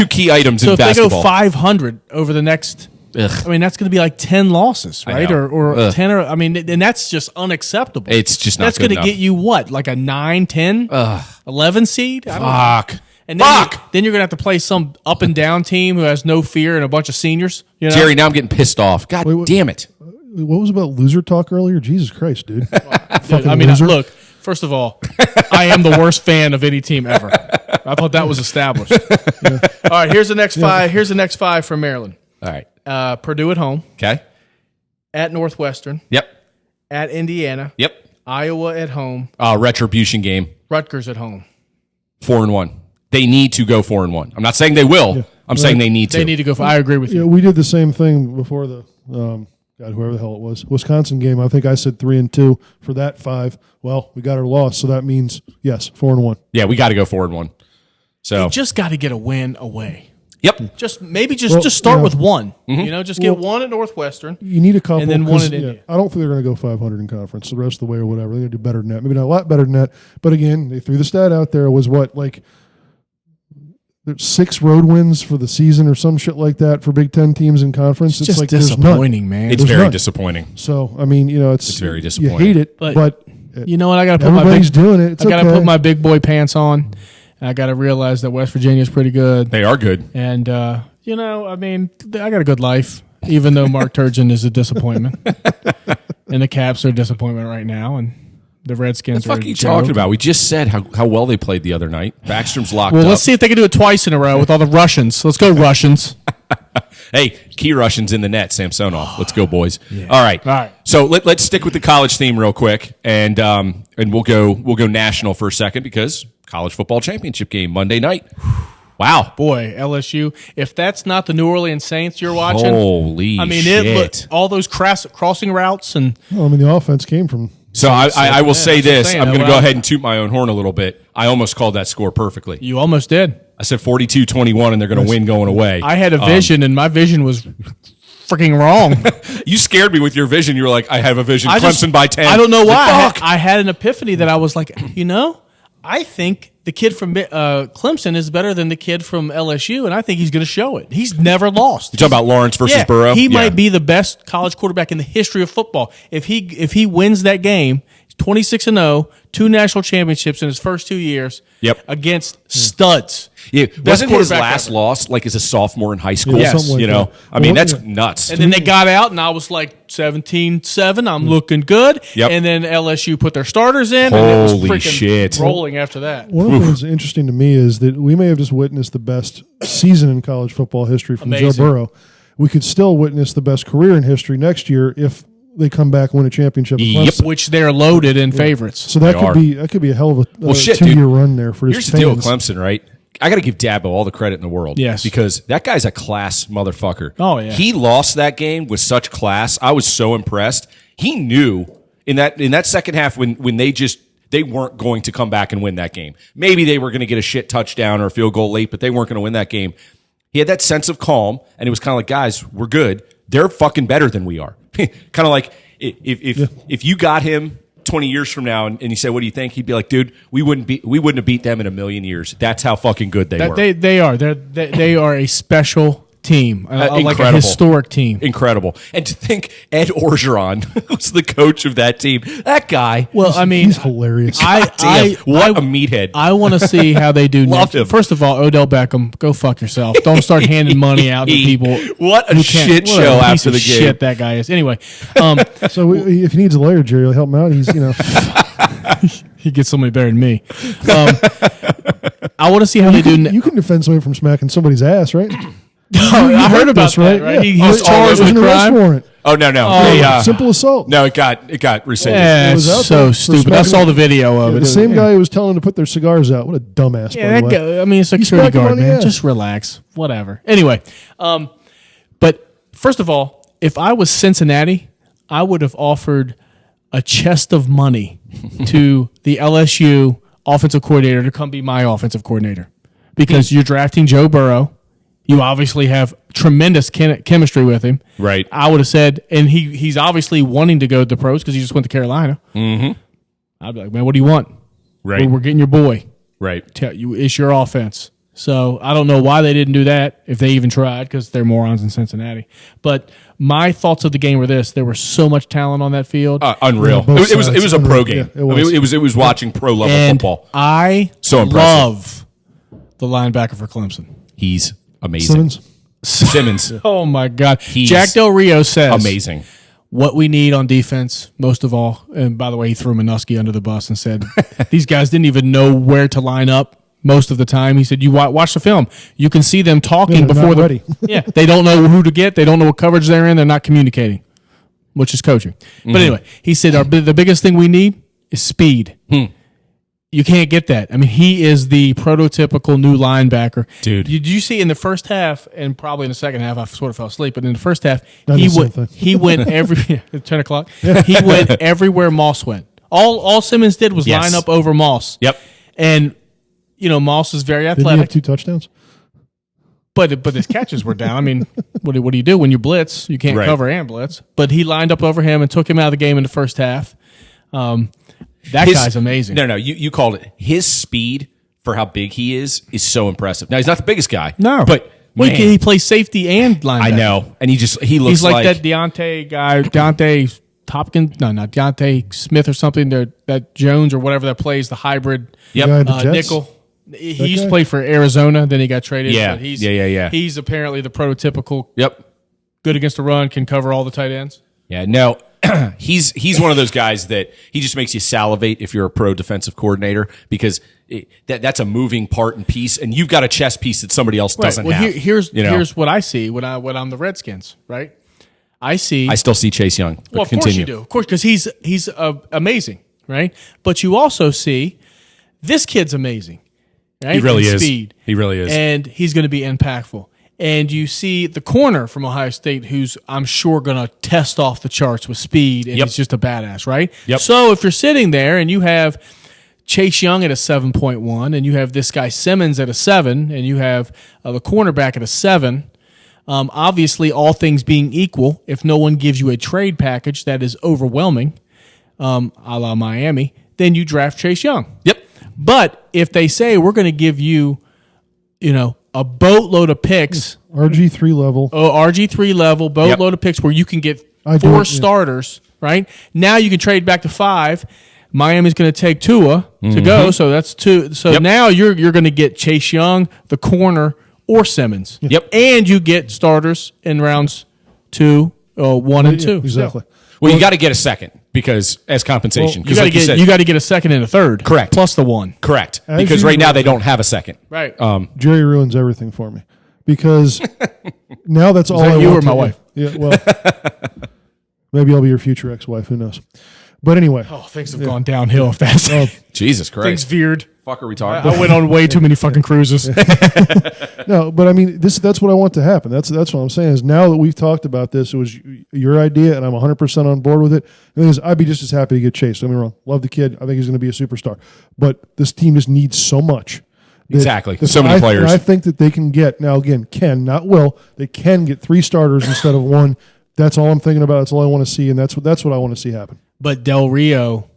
Speaker 1: key items in basketball.
Speaker 3: So if they go 500 over the next, I mean, that's going to be like 10 losses, right? Or 10, I mean, and that's just unacceptable.
Speaker 1: It's just not
Speaker 3: That's
Speaker 1: good
Speaker 3: going to
Speaker 1: enough.
Speaker 3: get you what, like a 9, 10, 11 seed? I don't know.
Speaker 1: Fuck.
Speaker 3: And then you're going to have to play some up and down team who has no fear and a bunch of seniors. You know?
Speaker 1: Jerry, now I'm getting pissed off. God damn it.
Speaker 2: What was about loser talk earlier? Jesus Christ, dude.
Speaker 3: Dude, I mean,
Speaker 2: loser.
Speaker 3: look, first of all, I am the worst fan of any team ever. I thought that was established. All right, here's the next five. Here's the next five from Maryland.
Speaker 1: All right.
Speaker 3: Purdue at home,
Speaker 1: Okay.
Speaker 3: at Northwestern,
Speaker 1: Yep.
Speaker 3: at Indiana,
Speaker 1: Yep.
Speaker 3: Iowa at home,
Speaker 1: Retribution game.
Speaker 3: Rutgers at home.
Speaker 1: 4-1. They need to go 4-1. I'm not saying they will. I'm saying they need to.
Speaker 3: They need to go. I agree with
Speaker 2: Yeah,
Speaker 3: you.
Speaker 2: we did the same thing before the whoever the hell it was, Wisconsin game. I think I said 3-2 for that 5. Well, we got our loss, so that means yes, 4-1.
Speaker 1: Yeah, we got to go 4-1. So
Speaker 3: You just got to get a win away.
Speaker 1: Yep.
Speaker 3: Just start
Speaker 2: yeah.
Speaker 3: with one.
Speaker 1: Mm-hmm.
Speaker 3: You know, just get one at Northwestern.
Speaker 2: You need a couple,
Speaker 3: And then one
Speaker 2: 'cause,
Speaker 3: at India.
Speaker 2: I don't think they're going to go 500 in conference the rest of the way or whatever. They're going to do better than that. Maybe not a lot better than that. But again, they threw the stat out there. It was what, like there's 6 road wins for the season or some shit like that for Big Ten teams in conference.
Speaker 3: It's just
Speaker 2: like there's
Speaker 3: disappointing, man.
Speaker 1: It's
Speaker 2: There's
Speaker 1: very
Speaker 2: none.
Speaker 1: disappointing.
Speaker 2: So I mean,
Speaker 1: It's very
Speaker 2: You
Speaker 1: disappointing.
Speaker 2: hate it,
Speaker 3: But-
Speaker 2: but
Speaker 3: You know what? I got to put
Speaker 2: everybody's doing it. It's
Speaker 3: I got to
Speaker 2: okay.
Speaker 3: put my big boy pants on. And I got to realize that West Virginia's pretty good.
Speaker 1: They are good.
Speaker 3: And you know, I mean, I got a good life, even though Mark Turgeon is a disappointment, and the Caps are a disappointment right now, and the Redskins.
Speaker 1: What the fuck are you talking about? We just said how well they played the other night. Backstrom's locked
Speaker 3: Well,
Speaker 1: up.
Speaker 3: let's see if they can do it twice in a row with all the Russians. Let's go Russians.
Speaker 1: Hey, key Russians in the net, Samsonov. Let's go, boys. All right.
Speaker 3: All right.
Speaker 1: So let's stick with the college theme real quick, and we'll go national for a second because college football championship game Monday night. Wow.
Speaker 3: Boy, LSU. If that's not the New Orleans Saints you're watching,
Speaker 1: Holy
Speaker 3: I mean,
Speaker 1: shit.
Speaker 3: all those crossing routes and
Speaker 2: Well, I mean, the offense came from.
Speaker 1: So I will say
Speaker 3: that's what I'm
Speaker 1: this.
Speaker 3: saying.
Speaker 1: I'm going to
Speaker 3: Well,
Speaker 1: go ahead and toot my own horn a little bit. I almost called that score perfectly.
Speaker 3: you almost did.
Speaker 1: I said 42-21, and they're going to win going away.
Speaker 3: I had a vision, and my vision was freaking wrong.
Speaker 1: You scared me with your vision. You were like, I have a vision.
Speaker 3: I
Speaker 1: Clemson
Speaker 3: just-
Speaker 1: by 10.
Speaker 3: I don't know why.
Speaker 1: Like, fuck.
Speaker 3: I had an epiphany that I was like, you know, I think the kid from Clemson is better than the kid from LSU, and I think he's going to show it. He's never lost.
Speaker 1: You talking about Lawrence versus Burrow?
Speaker 3: He
Speaker 1: Yeah.
Speaker 3: might be the best college quarterback in the history of football. If he wins that game, 26-0, 2 national championships in his first 2 years.
Speaker 1: Yep.
Speaker 3: Against studs.
Speaker 1: Yeah,
Speaker 3: Best
Speaker 1: wasn't his
Speaker 3: quarterback
Speaker 1: last
Speaker 3: ever.
Speaker 1: loss like as a sophomore in high school?
Speaker 3: Yes.
Speaker 2: Something like
Speaker 1: you know,
Speaker 2: that.
Speaker 1: I mean,
Speaker 2: Well,
Speaker 1: that's
Speaker 2: yeah.
Speaker 1: nuts.
Speaker 3: And then they got out, and I was like 17-7. I'm looking good.
Speaker 1: Yep.
Speaker 3: And then LSU put their starters in, and it was
Speaker 1: Holy
Speaker 3: freaking
Speaker 1: shit.
Speaker 3: rolling after that.
Speaker 2: One of the things interesting to me is that we may have just witnessed the best season in college football history from Joe
Speaker 3: Amazing.
Speaker 2: Burrow. We could still witness the best career in history next year if they come back and win a championship. with
Speaker 1: Yep.
Speaker 2: Clemson.
Speaker 3: Which they're loaded in favorites.
Speaker 2: So that
Speaker 1: They
Speaker 2: could be a hell of a
Speaker 1: Well, shit,
Speaker 2: 2-year
Speaker 1: dude.
Speaker 2: run there for his
Speaker 1: Here's
Speaker 2: fans.
Speaker 1: the deal with Clemson, right? I got to give Dabo all the credit in the world.
Speaker 3: Yes.
Speaker 1: Because that guy's a class motherfucker.
Speaker 3: Oh, yeah.
Speaker 1: He lost that game with such class. I was so impressed. He knew in that second half when they weren't going to come back and win that game. Maybe they were going to get a shit touchdown or a field goal late, but they weren't going to win that game. He had that sense of calm, and it was kind of like, guys, we're good. They're fucking better than we are. Kind of like if you got him 20 years from now and you said, what do you think? He'd be like, dude, we wouldn't have beat them in a million years. That's how fucking good they were.
Speaker 3: They are. They are a special team, like a
Speaker 1: Incredible.
Speaker 3: historic team.
Speaker 1: Incredible. And to think Ed Orgeron was the coach of that team. That guy.
Speaker 3: Well, I mean,
Speaker 2: he's hilarious.
Speaker 1: Damn, what a meathead.
Speaker 3: I want to see how they do
Speaker 1: Loved
Speaker 3: next.
Speaker 1: him.
Speaker 3: First of all, Odell Beckham, go fuck yourself. Don't start handing money out to people.
Speaker 1: What a
Speaker 3: who can't-
Speaker 1: shit
Speaker 3: what a
Speaker 1: show
Speaker 3: piece
Speaker 1: after
Speaker 3: of
Speaker 1: the game.
Speaker 3: shit that guy is. Anyway,
Speaker 2: So if he needs a lawyer, Jerry will help him out. He's
Speaker 3: he gets somebody better than me. I want to see how they do.
Speaker 2: you can defend somebody from smacking somebody's ass, right?
Speaker 3: I heard about
Speaker 2: this,
Speaker 3: that.
Speaker 2: right?
Speaker 3: Right?
Speaker 2: Yeah.
Speaker 3: He
Speaker 1: Oh,
Speaker 3: was
Speaker 1: it's all
Speaker 3: charged
Speaker 1: over
Speaker 3: with
Speaker 2: There's an arrest
Speaker 3: crime.
Speaker 2: warrant.
Speaker 1: Oh, no.
Speaker 2: Simple assault.
Speaker 1: No, it got rescinded.
Speaker 3: Yeah,
Speaker 2: It was out
Speaker 3: so
Speaker 2: there for
Speaker 3: stupid. I
Speaker 2: smacking-
Speaker 3: saw the video of
Speaker 2: Yeah,
Speaker 3: it.
Speaker 2: the same guy who was telling him to put their cigars out. What a dumbass.
Speaker 3: Yeah,
Speaker 2: by
Speaker 3: that
Speaker 2: the way.
Speaker 3: guy, I mean, it's a
Speaker 2: He
Speaker 3: security
Speaker 2: smacked him
Speaker 3: guard,
Speaker 2: on the
Speaker 3: man.
Speaker 2: ass.
Speaker 3: Just relax. Whatever. Anyway, but first of all, if I was Cincinnati, I would have offered a chest of money to the LSU offensive coordinator to come be my offensive coordinator because you're drafting Joe Burrow. You obviously have tremendous chemistry with him.
Speaker 1: Right.
Speaker 3: I would have said, and he's obviously wanting to go to the pros because he just went to Carolina. Mm-hmm. I'd be like, man, what do you want?
Speaker 1: Right.
Speaker 3: We're getting your boy.
Speaker 1: Right.
Speaker 3: It's your offense. So I don't know why they didn't do that, if they even tried, because they're morons in Cincinnati. But my thoughts of the game were this: there was so much talent on that field,
Speaker 1: Unreal.
Speaker 2: Yeah, both
Speaker 1: It was
Speaker 2: sides.
Speaker 1: a pro
Speaker 2: Unreal.
Speaker 1: game.
Speaker 2: Yeah, it was.
Speaker 1: It was watching pro level
Speaker 3: and
Speaker 1: football.
Speaker 3: I
Speaker 1: So impressive.
Speaker 3: love the linebacker for Clemson.
Speaker 1: He's amazing. Simmons.
Speaker 3: Oh my God,
Speaker 1: He's
Speaker 3: Jack Del Rio says
Speaker 1: amazing.
Speaker 3: what we need on defense, most of all. And by the way, he threw Minuski under the bus and said these guys didn't even know where to line up most of the time. He said, "You watch the film. You can see them talking
Speaker 2: Yeah, they're
Speaker 3: before
Speaker 2: not
Speaker 3: the
Speaker 2: ready.
Speaker 3: yeah. They don't know who to get. They don't know what coverage they're in. They're not communicating, which is coaching." But anyway, he said the biggest thing we need is speed. You can't get that. I mean, he is the prototypical new linebacker.
Speaker 1: Dude.
Speaker 3: Did you see in the first half, and probably in the second half, I sort of fell asleep, but in the first half,
Speaker 2: Done
Speaker 3: he
Speaker 2: the same
Speaker 3: went,
Speaker 2: thing.
Speaker 3: he went at 10 o'clock. He went everywhere Moss went. All Simmons did was
Speaker 1: Yes.
Speaker 3: line up over Moss.
Speaker 1: Yep.
Speaker 3: And, Moss is very
Speaker 2: Didn't he have
Speaker 3: athletic,
Speaker 2: 2 touchdowns?
Speaker 3: but his catches were down. I mean, what do you do when you blitz? You can't
Speaker 1: Right.
Speaker 3: cover and blitz. But he lined up over him and took him out of the game in the first half. That guy's amazing.
Speaker 1: No, you called it. His speed for how big he is so impressive. Now he's not the biggest guy.
Speaker 3: No,
Speaker 1: but
Speaker 3: well,
Speaker 1: man,
Speaker 3: he plays safety and linebacker.
Speaker 1: I know, and he looks
Speaker 3: He's like that Deontay guy, Deontay Hopkins. No, not Deontay Smith or something. That Jones or whatever that plays the hybrid
Speaker 1: Yep.
Speaker 2: The guy at the Jets?
Speaker 3: nickel. He used to
Speaker 2: guy?
Speaker 3: play for Arizona. Then he got traded.
Speaker 1: Yeah.
Speaker 3: but he's,
Speaker 1: Yeah.
Speaker 3: He's apparently the prototypical
Speaker 1: Yep.
Speaker 3: good against the run, can cover all the tight ends.
Speaker 1: Yeah. No. He's one of those guys that he just makes you salivate if you're a pro defensive coordinator because that's a moving part and piece, and you've got a chess piece that somebody else doesn't
Speaker 3: Well,
Speaker 1: have.
Speaker 3: here's what I see when I'm the Redskins. Right. I
Speaker 1: still see Chase Young. But
Speaker 3: Well, of
Speaker 1: continue.
Speaker 3: course you do. Of course, because he's amazing, right? But you also see this kid's amazing, right?
Speaker 1: He really
Speaker 3: In
Speaker 1: is.
Speaker 3: Speed.
Speaker 1: He really is.
Speaker 3: And he's going to be impactful. And you see the corner from Ohio State, who's I'm sure going to test off the charts with speed, and
Speaker 1: Yep.
Speaker 3: he's just a badass, right?
Speaker 1: Yep.
Speaker 3: So if you're sitting there and you have Chase Young at a 7.1, and you have this guy Simmons at a 7, and you have the cornerback at a 7. Obviously, all things being equal, if no one gives you a trade package that is overwhelming, a la Miami, then you draft Chase Young.
Speaker 1: Yep.
Speaker 3: But if they say we're going to give you, a boatload of picks,
Speaker 2: RG3 level.
Speaker 3: RG3 level, boatload
Speaker 1: Yep.
Speaker 3: of picks where you can get
Speaker 2: I do
Speaker 3: 4
Speaker 2: it, yeah.
Speaker 3: starters, right? Now you can trade back to 5. Miami's going to take Tua to go, so that's 2. So
Speaker 1: Yep.
Speaker 3: now you're going to get Chase Young, the corner, or Simmons.
Speaker 1: Yep.
Speaker 3: And you get starters in rounds 2, 1 and 2.
Speaker 2: Exactly.
Speaker 1: Well, you got to get a second because as compensation.
Speaker 3: You
Speaker 1: 'Cause
Speaker 3: got to
Speaker 1: like
Speaker 3: get
Speaker 1: said,
Speaker 3: you got to get a second and a third.
Speaker 1: Correct.
Speaker 3: Plus the 1.
Speaker 1: correct
Speaker 2: As
Speaker 1: because
Speaker 2: you
Speaker 1: right now
Speaker 2: were-
Speaker 1: they don't have a second.
Speaker 3: Right.
Speaker 2: Jerry ruins everything for me because now that's all
Speaker 3: that
Speaker 2: I
Speaker 3: you
Speaker 2: want
Speaker 3: or my
Speaker 2: to-
Speaker 3: wife?
Speaker 2: Yeah, well, maybe I'll be your future ex-wife. Who knows? But anyway,
Speaker 3: Oh, things have gone downhill if that's
Speaker 1: Jesus
Speaker 3: things
Speaker 1: Christ.
Speaker 3: veered.
Speaker 1: Fuck are we talking
Speaker 3: I
Speaker 1: about?
Speaker 3: went on way too many fucking cruises.
Speaker 2: no, but I mean, that's what I want to happen. That's what I'm saying is now that we've talked about this, it was your idea, and I'm 100% on board with it. The thing is, I'd be just as happy to get Chase. Don't get me wrong, love the kid. I think he's going to be a superstar. But this team just needs so much. that-
Speaker 1: Exactly.
Speaker 2: that
Speaker 1: So many players.
Speaker 2: and I think that they can get now again, can not will. They can get 3 starters instead of 1. That's all I'm thinking about. That's all I want to see, and that's what I want to see happen.
Speaker 3: But Del Rio,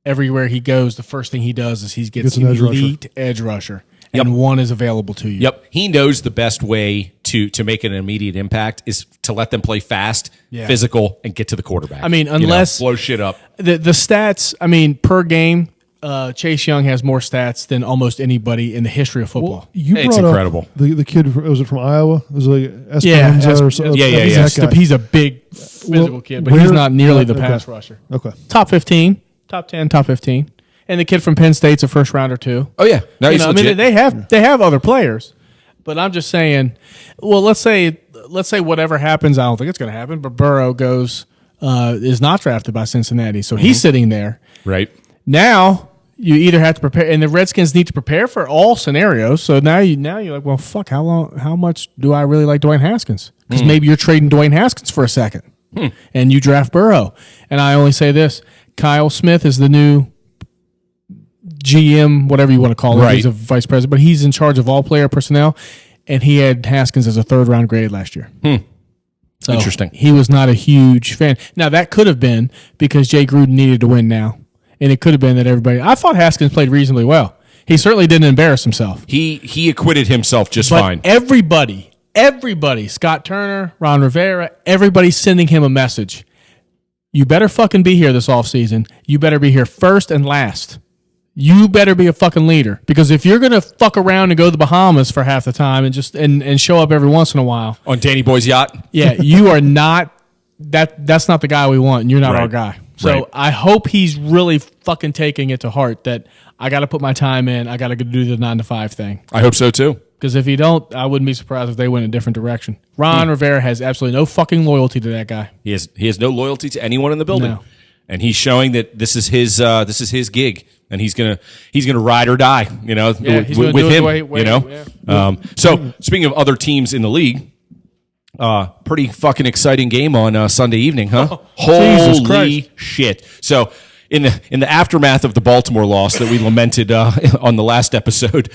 Speaker 3: everywhere he goes, the first thing he does is he gets
Speaker 2: Gets an edge rusher.
Speaker 3: elite edge rusher, and 1 is available to you.
Speaker 1: Yep. He knows the best way to make an immediate impact is to let them play fast,
Speaker 3: Yeah.
Speaker 1: physical, and get to the quarterback.
Speaker 3: I mean, unless
Speaker 1: blow shit up.
Speaker 3: the stats, I mean, per game, Chase Young has more stats than almost anybody in the history of football.
Speaker 2: You
Speaker 1: It's
Speaker 2: brought
Speaker 1: incredible.
Speaker 2: up the kid. Was it from Iowa? It was like Esperanza or something.
Speaker 1: yeah,
Speaker 3: He's,
Speaker 2: that guy.
Speaker 3: he's a big physical kid, but he's not nearly the pass rusher.
Speaker 2: Okay.
Speaker 3: Top 15, top 10, top 15. And the kid from Penn State's a first rounder too.
Speaker 1: Oh yeah, no, he's
Speaker 3: I
Speaker 1: legit.
Speaker 3: mean, they have other players, but I'm just saying. Well, let's say whatever happens, I don't think it's going to happen. But Burrow is not drafted by Cincinnati, so he's sitting there
Speaker 1: right.
Speaker 3: now. You either have to prepare, and the Redskins need to prepare for all scenarios. So now you're like, well, fuck, how much do I really like Dwayne Haskins? Because maybe you're trading Dwayne Haskins for a second, and you draft Burrow. And I only say this: Kyle Smith is the new GM, whatever you want to call it.
Speaker 1: Right.
Speaker 3: He's a vice president, but he's in charge of all player personnel, and he had Haskins as a third-round grade last year. So
Speaker 1: Interesting.
Speaker 3: He was not a huge fan. Now, that could have been because Jay Gruden needed to win now. And it could have been that everybody. I thought Haskins played reasonably well. He certainly didn't embarrass himself.
Speaker 1: He acquitted himself just
Speaker 3: But
Speaker 1: fine.
Speaker 3: everybody, Scott Turner, Ron Rivera, everybody's sending him a message. You better fucking be here this offseason. You better be here first and last. You better be a fucking leader. Because if you're going to fuck around and go to the Bahamas for half the time and just and show up every once in a while.
Speaker 1: On Danny Boy's yacht.
Speaker 3: Yeah, you are not that's not the guy we want, and you're not
Speaker 1: Right.
Speaker 3: our guy. So
Speaker 1: Right.
Speaker 3: I hope he's really fucking taking it to heart that I got to put my time in. I got to do the 9 to 5 thing.
Speaker 1: I hope so too.
Speaker 3: Because if you don't, I wouldn't be surprised if they went a different direction. Ron Rivera has absolutely no fucking loyalty to that guy.
Speaker 1: He has no loyalty to anyone in the building,
Speaker 3: No.
Speaker 1: and he's showing that this is his gig, and he's gonna ride or die. You know,
Speaker 3: Yeah, he's
Speaker 1: with
Speaker 3: gonna do it
Speaker 1: him.
Speaker 3: the way-
Speaker 1: you know.
Speaker 3: yeah.
Speaker 1: So speaking of other teams in the league. Pretty fucking exciting game on Sunday evening, huh?
Speaker 3: Jesus
Speaker 1: Holy
Speaker 3: Christ.
Speaker 1: shit! So in the aftermath of the Baltimore loss that we lamented on the last episode,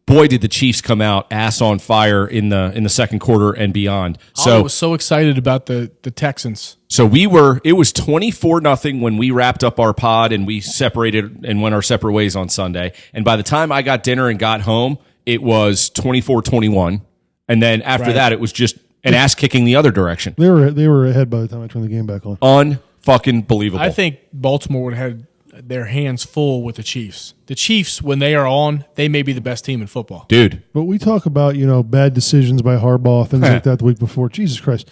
Speaker 1: boy did the Chiefs come out ass on fire in the second quarter and beyond.
Speaker 3: I
Speaker 1: So
Speaker 3: was so excited about the Texans.
Speaker 1: so it was 24-0 when we wrapped up our pod and we separated and went our separate ways on Sunday. And by the time I got dinner and got home, it was 24-21. And then after
Speaker 3: Right.
Speaker 1: that, it was just an ass kicking the other direction.
Speaker 2: They were ahead by the time I turned the game back on.
Speaker 1: Unfucking believable.
Speaker 3: I think Baltimore would have had their hands full with the Chiefs. The Chiefs, when they are on, they may be the best team in football.
Speaker 1: Dude,
Speaker 2: But we talk about bad decisions by Harbaugh, things like that the week before. Jesus Christ.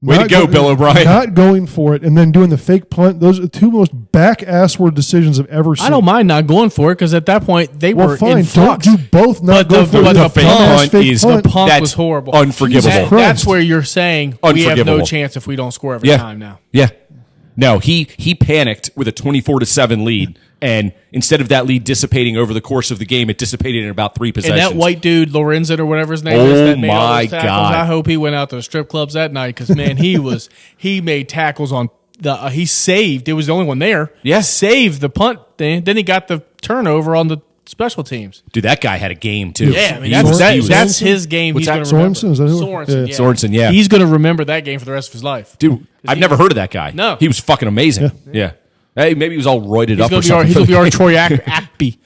Speaker 1: Way to go, Bill O'Brien.
Speaker 2: Not going for it and then doing the fake punt. Those are the two most back-assward decisions I've ever seen.
Speaker 3: I don't mind not going for it because at that point they
Speaker 2: Well,
Speaker 3: were
Speaker 2: fine.
Speaker 3: in
Speaker 2: Don't
Speaker 3: flux.
Speaker 2: do both. Not
Speaker 3: But
Speaker 2: go
Speaker 3: the-
Speaker 2: for
Speaker 3: but
Speaker 2: the
Speaker 3: the fake
Speaker 2: dumbass
Speaker 1: punt
Speaker 2: fake
Speaker 1: is-
Speaker 2: punt.
Speaker 3: The punt
Speaker 1: That's
Speaker 3: was horrible.
Speaker 1: unforgivable.
Speaker 3: That's
Speaker 2: Christ.
Speaker 3: where you're saying we have no
Speaker 1: Unforgivable.
Speaker 3: chance if we don't score every
Speaker 1: yeah,
Speaker 3: time now.
Speaker 1: yeah. No, he panicked with a 24-7 lead, and instead of that lead dissipating over the course of the game, it dissipated in about 3
Speaker 3: And
Speaker 1: possessions.
Speaker 3: that white dude, Lorenzen or whatever his name
Speaker 1: Oh
Speaker 3: is, that made all
Speaker 1: my
Speaker 3: those tackles,
Speaker 1: God.
Speaker 3: I hope he went out to the strip clubs that night because man, he made tackles on the he saved. It was the only one there.
Speaker 1: Yeah.
Speaker 3: Saved the punt thing. Then he got the turnover on the special teams.
Speaker 1: Dude, that guy had a game too.
Speaker 3: Yeah, I mean
Speaker 1: He was- he was-
Speaker 3: that's his game.
Speaker 1: What's
Speaker 3: He's
Speaker 1: that?
Speaker 3: going to remember.
Speaker 2: Sorensen? Is that who?
Speaker 3: Sorensen,
Speaker 2: Yeah.
Speaker 1: Sorensen, yeah.
Speaker 3: He's going to remember that game for the rest of his life.
Speaker 1: Dude, I've never heard of that guy.
Speaker 3: No.
Speaker 1: He was fucking amazing. Yeah. Hey, maybe he was all roided up or
Speaker 3: He's going
Speaker 1: something.
Speaker 3: to be our Troy Acme,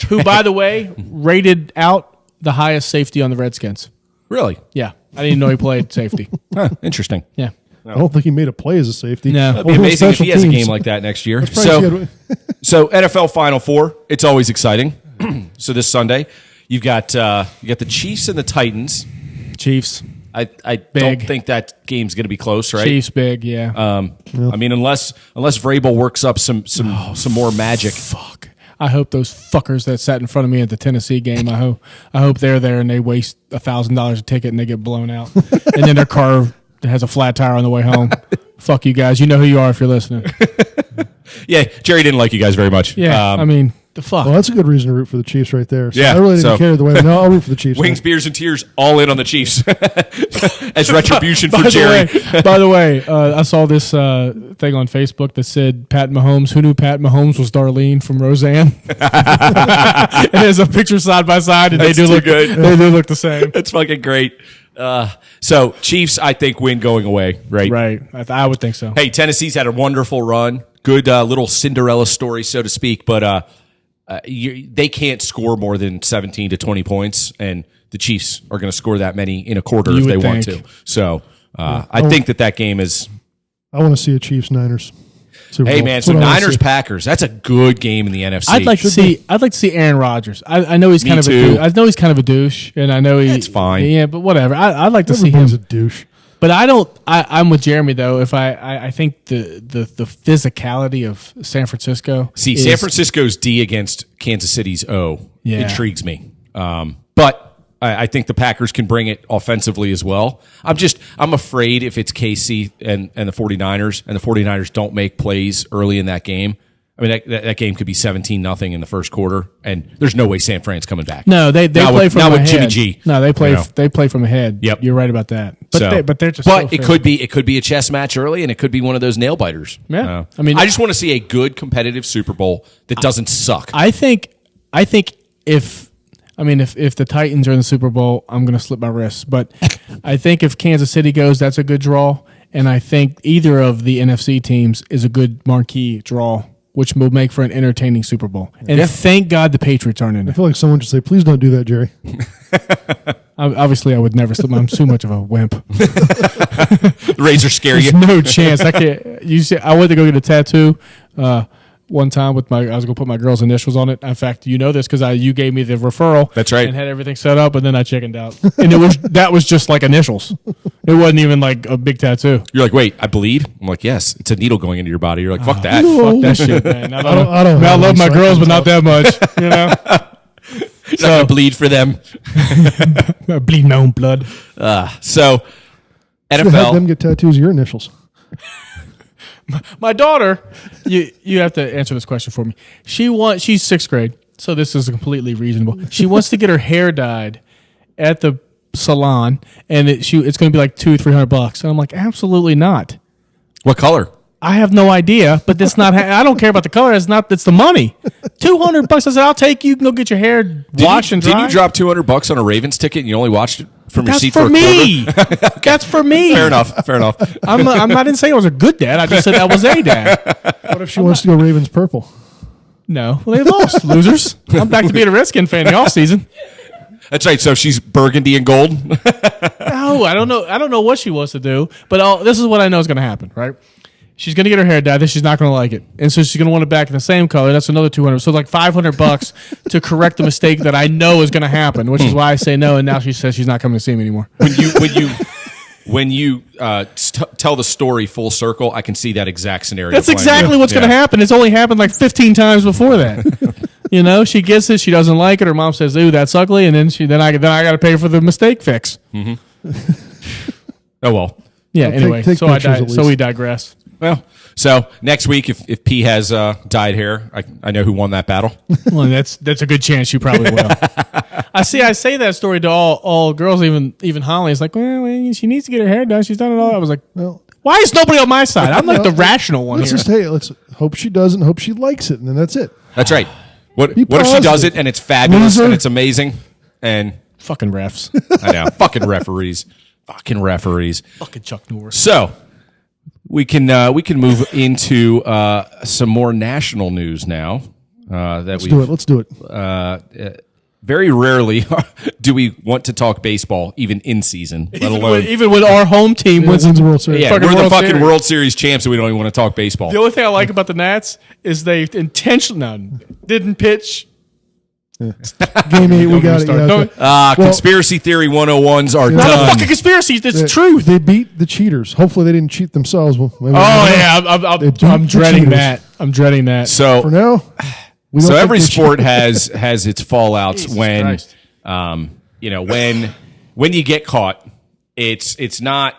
Speaker 3: who, by the way, rated out the highest safety on the Redskins.
Speaker 1: Really?
Speaker 3: Yeah, I didn't know he played safety.
Speaker 1: Huh, interesting.
Speaker 3: Yeah.
Speaker 2: I don't think he made a play as a safety.
Speaker 3: No.
Speaker 1: It'd be
Speaker 2: Only
Speaker 1: amazing if
Speaker 2: special
Speaker 1: he has a
Speaker 2: teams.
Speaker 1: game like that next year.
Speaker 2: Probably
Speaker 1: So NFL Final Four, it's always exciting. So this Sunday, you got the Chiefs and the Titans.
Speaker 3: Chiefs.
Speaker 1: I don't
Speaker 3: Big.
Speaker 1: think that game's going to be close, right?
Speaker 3: Chiefs big, yeah.
Speaker 1: I mean, unless Vrabel works up some more magic.
Speaker 3: Fuck. I hope those fuckers that sat in front of me at the Tennessee game. I hope they're there and they waste $1,000 a ticket and they get blown out, and then their car has a flat tire on the way home. Fuck you guys. You know who you are if you're listening.
Speaker 1: Yeah, Jerry didn't like you guys very much.
Speaker 3: Yeah. I mean, the fuck.
Speaker 2: Well, that's a good reason to root for the Chiefs right there. So
Speaker 1: Yeah,
Speaker 2: I really didn't
Speaker 1: so-
Speaker 2: care the way. No, I'll root for the Chiefs.
Speaker 1: Wings, beers, and tears, all in on the Chiefs as retribution for
Speaker 3: By
Speaker 1: Jerry.
Speaker 3: the way, I saw this thing on Facebook that said Pat Mahomes. Who knew Pat Mahomes was Darlene from Roseanne? And there's a picture side by side, and
Speaker 1: That's
Speaker 3: they do
Speaker 1: too
Speaker 3: look
Speaker 1: good.
Speaker 3: They do look the same.
Speaker 1: That's fucking great. So Chiefs, I think, win going away, right?
Speaker 3: Right. I would think so.
Speaker 1: Hey, Tennessee's had a wonderful run. Good little Cinderella story, so to speak, but they can't score more than 17 to 20 points, and the Chiefs are going to score that many in a quarter
Speaker 3: You
Speaker 1: if they
Speaker 3: would
Speaker 1: want
Speaker 3: think.
Speaker 1: to. So I think that game is.
Speaker 2: I want to see a Chiefs Niners. Super
Speaker 1: Hey
Speaker 2: Bowl.
Speaker 1: man,
Speaker 2: That's
Speaker 1: so
Speaker 2: what I wanna
Speaker 1: Niners
Speaker 2: see.
Speaker 1: Packers. That's a good game in the NFC.
Speaker 3: I'd like to see Aaron Rodgers. I know he's
Speaker 1: Me
Speaker 3: kind of
Speaker 1: too.
Speaker 3: I know he's kind of a douche, and I know
Speaker 1: That's fine.
Speaker 3: Yeah, but whatever. I'd like to see him.
Speaker 2: Everybody's a douche.
Speaker 3: But I don't. I'm with Jeremy though. If I think the physicality of San Francisco.
Speaker 1: See,
Speaker 3: is-
Speaker 1: San Francisco's D against Kansas City's O intrigues me. But I think the Packers can bring it offensively as well. I'm afraid if it's KC and the 49ers, and the 49ers don't make plays early in that game. I mean, that game could be 17-0 in the first quarter, and there's no way San Fran's coming back.
Speaker 3: No, they play from
Speaker 1: with
Speaker 3: ahead.
Speaker 1: Jimmy G.
Speaker 3: No, they play
Speaker 1: You know?
Speaker 3: they play from ahead.
Speaker 1: Yep.
Speaker 3: You're right about that. But they're just.
Speaker 1: But
Speaker 3: so
Speaker 1: it could be a chess match early, and it could be one of those nail biters.
Speaker 3: Yeah. I mean,
Speaker 1: I just want to see a good competitive Super Bowl that doesn't suck.
Speaker 3: I think if the Titans are in the Super Bowl, I'm going to slip my wrists. But I think if Kansas City goes, that's a good draw. And I think either of the NFC teams is a good marquee draw, which will make for an entertaining Super Bowl. And thank God the Patriots aren't in
Speaker 2: I
Speaker 3: it.
Speaker 2: feel like someone should say, "Please don't do that, Jerry."
Speaker 3: Obviously, I would never slip. I'm too much of a wimp.
Speaker 1: The Razor scare you.
Speaker 3: There's no chance. I can't. You see, I went to go get a tattoo one time with I was going to put my girl's initials on it. In fact, you know this because you gave me the referral.
Speaker 1: That's right.
Speaker 3: And had everything set up, and then I chickened out. And that was just like initials. It wasn't even like a big tattoo.
Speaker 1: You're like, wait, I bleed? I'm like, yes, it's a needle going into your body. You're like, fuck that.
Speaker 3: Fuck that shit, man. I
Speaker 2: don't have
Speaker 3: love
Speaker 2: any,
Speaker 3: my
Speaker 2: so I
Speaker 3: girls, but
Speaker 2: can
Speaker 3: not
Speaker 2: tell.
Speaker 3: that much. You know,
Speaker 1: You're not going to bleed for them.
Speaker 3: I bleed my own blood.
Speaker 2: You
Speaker 1: So,
Speaker 2: had them
Speaker 1: NFL.
Speaker 2: get tattoos of your initials.
Speaker 3: My daughter, you have to answer this question for me. She's sixth grade, so this is completely reasonable. She wants to get her hair dyed at the salon, and it's going to be like $200-$300, and I'm like, absolutely not.
Speaker 1: What color?
Speaker 3: I have no idea, but that's not. I don't care about the color. It's the money. $200. I said, I'll take you. You can go get your hair washed and dry.
Speaker 1: Didn't you drop $200 on a Ravens ticket and you only watched it from your
Speaker 3: That's
Speaker 1: seat
Speaker 3: for
Speaker 1: for a
Speaker 3: me.
Speaker 1: quarter?
Speaker 3: That's for me.
Speaker 1: Fair enough. Fair enough.
Speaker 3: I didn't say I was a good dad. I just said I was a dad.
Speaker 2: What if she wants to go Ravens purple?
Speaker 3: No, well, they lost, losers. I'm back to being a Redskin fan in the off season.
Speaker 1: That's right. So she's burgundy and gold.
Speaker 3: No, I don't know. I don't know what she wants to do, but this is what I know is going to happen. Right? She's going to get her hair dyed. Then she's not going to like it, and so she's going to want it back in the same color. That's another $200. So like $500 to correct the mistake that I know is going to happen, which is why I say no. And now she says she's not coming to see me anymore.
Speaker 1: When you tell the story full circle, I can see that exact scenario.
Speaker 3: That's
Speaker 1: playing
Speaker 3: exactly
Speaker 1: out.
Speaker 3: what's going to happen. It's only happened like 15 times before that. You know, she gets it. She doesn't like it. Her mom says, "Ooh, that's ugly," and then I got to pay for the mistake fix.
Speaker 1: Oh well.
Speaker 3: Yeah.
Speaker 2: Well,
Speaker 3: Anyway,
Speaker 2: take
Speaker 3: so
Speaker 2: pictures at
Speaker 3: so
Speaker 2: least.
Speaker 3: we digress.
Speaker 1: Well, so next week, if P has dyed hair, I know who won that battle.
Speaker 3: Well, that's a good chance you probably will. I say that story to all girls, even Holly. It's like, well, she needs to get her hair done. She's done it all. I was like,
Speaker 2: Well,
Speaker 3: why is nobody on my side? I'm like the rational one
Speaker 2: let's
Speaker 3: here.
Speaker 2: let's hope she doesn't. Hope she likes it, and then that's it.
Speaker 1: That's right. What
Speaker 2: Be
Speaker 1: if she does
Speaker 2: positive.
Speaker 1: it and it's fabulous
Speaker 2: Loser.
Speaker 1: and it's amazing? And
Speaker 3: Fucking refs.
Speaker 1: I know, fucking referees. Fucking referees.
Speaker 3: Fucking Chuck Norris.
Speaker 1: So we can move into some more national news now.
Speaker 2: Let's do it.
Speaker 1: Very rarely do we want to talk baseball, even in season, let alone.
Speaker 3: Even when our home team
Speaker 2: Yeah,
Speaker 3: wins
Speaker 2: wins the World Series.
Speaker 1: Yeah,
Speaker 3: fucking
Speaker 1: we're the
Speaker 3: World
Speaker 1: fucking
Speaker 3: Series.
Speaker 1: World Series champs, and we don't even want to talk baseball.
Speaker 3: The only thing I like about the Nats is they intentionally didn't pitch.
Speaker 2: Game 8, we got it.
Speaker 3: start.
Speaker 2: Yeah,
Speaker 3: Don't-
Speaker 2: okay. Well-
Speaker 1: Conspiracy theory 101s are
Speaker 3: Not a
Speaker 1: done.
Speaker 3: fucking conspiracy. It's truth.
Speaker 2: They beat the cheaters. Hopefully, they didn't cheat themselves. Well, maybe
Speaker 3: Oh
Speaker 2: not.
Speaker 3: yeah,
Speaker 2: They beat
Speaker 3: I'm
Speaker 2: the
Speaker 3: dreading
Speaker 2: cheaters.
Speaker 3: that. I'm dreading that.
Speaker 2: For
Speaker 1: So,
Speaker 2: now, we don't think
Speaker 1: every
Speaker 2: they
Speaker 1: sport
Speaker 2: cheated.
Speaker 1: has its fallouts
Speaker 3: Jesus
Speaker 1: when,
Speaker 3: Christ.
Speaker 1: when you get caught, it's not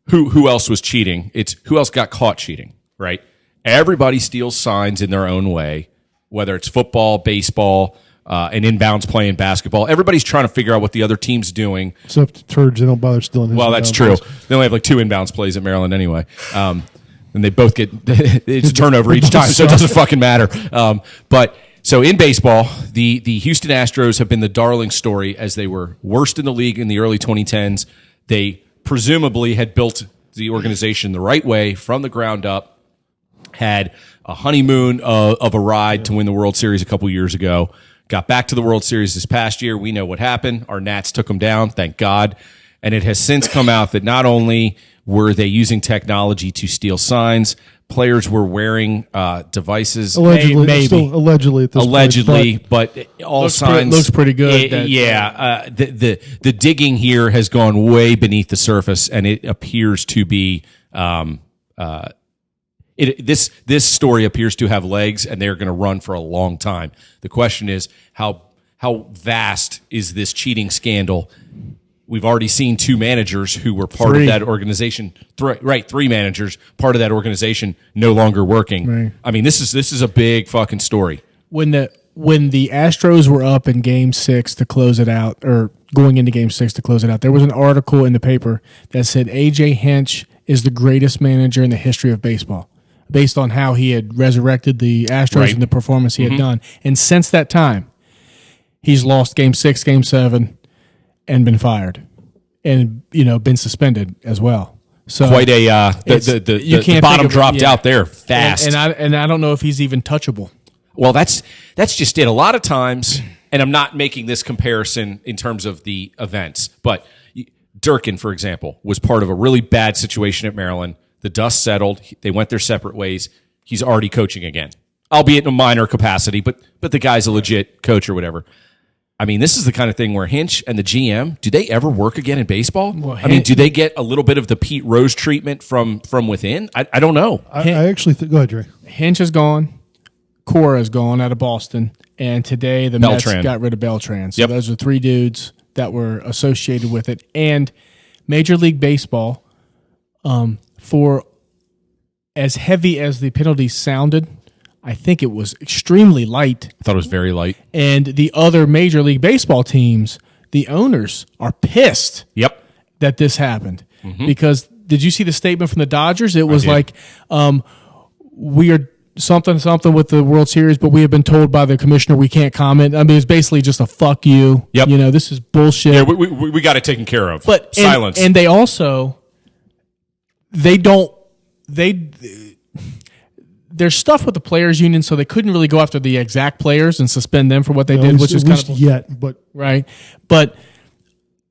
Speaker 1: who else was cheating. It's who else got caught cheating, right? Everybody steals signs in their own way, whether it's football, baseball, an inbounds play in basketball. Everybody's trying to figure out what the other team's doing.
Speaker 2: Except the turds, they don't bother stealing. his
Speaker 1: Well, that's
Speaker 2: inbound
Speaker 1: true.
Speaker 2: balls.
Speaker 1: They only have like 2 inbounds plays at Maryland anyway. And they both get it's a turnover each time, so it doesn't fucking matter. But so in baseball, the Houston Astros have been the darling story as they were worst in the league in the early 2010s. They presumably had built the organization the right way from the ground up, had a honeymoon of a ride to win the World Series a couple years ago, got back to the World Series this past year. We know what happened. Our Nats took them down, thank God. And it has since come out that not only were they using technology to steal signs, players were wearing devices.
Speaker 2: Allegedly,
Speaker 3: Maybe.
Speaker 2: still allegedly at this
Speaker 1: Allegedly,
Speaker 2: point,
Speaker 1: but all
Speaker 3: Looks
Speaker 1: signs
Speaker 3: looks pretty good.
Speaker 1: the digging here has gone way beneath the surface, and it appears to be this story appears to have legs, and they're going to run for a long time. The question is how vast is this cheating scandal? We've already seen 2 managers who were part of that organization. Three managers, part of that organization, no longer working.
Speaker 3: Right.
Speaker 1: I mean, this is a big fucking story.
Speaker 3: When the Astros were up in Game 6 to close it out, or going into Game 6 to close it out, there was an article in the paper that said A.J. Hinch is the greatest manager in the history of baseball, based on how he had resurrected the Astros and the performance he had done. And since that time, he's lost Game 6, Game 7, and been fired, and been suspended as well. So
Speaker 1: Quite the bottom dropped out there fast.
Speaker 3: And I don't know if he's even touchable.
Speaker 1: Well, that's just it. A lot of times, and I'm not making this comparison in terms of the events, but Durkin, for example, was part of a really bad situation at Maryland. The dust settled. They went their separate ways. He's already coaching again, albeit in a minor capacity, but the guy's a legit coach or whatever. I mean, this is the kind of thing where Hinch and the GM, do they ever work again in baseball? Well, I mean, do they get a little bit of the Pete Rose treatment from within? I don't know.
Speaker 2: I actually think. Go ahead, Dre.
Speaker 3: Hinch is gone. Cora is gone out of Boston. And today the Mets got rid of Beltran. So those are 3 dudes that were associated with it. And Major League Baseball, for as heavy as the penalties sounded, I think it was extremely light.
Speaker 1: I thought it was very light.
Speaker 3: And the other Major League Baseball teams, the owners, are pissed that this happened. Because did you see the statement from the Dodgers? It was like, we are something with the World Series, but we have been told by the commissioner we can't comment. I mean, it's basically just a fuck you.
Speaker 1: Yep.
Speaker 3: This is bullshit.
Speaker 1: Yeah, we got it taken care of.
Speaker 3: But
Speaker 1: silence.
Speaker 3: And they also, there's stuff with the players union, so they couldn't really go after the exact players and suspend them for what they did, which is kind of
Speaker 2: yet, but
Speaker 3: right. But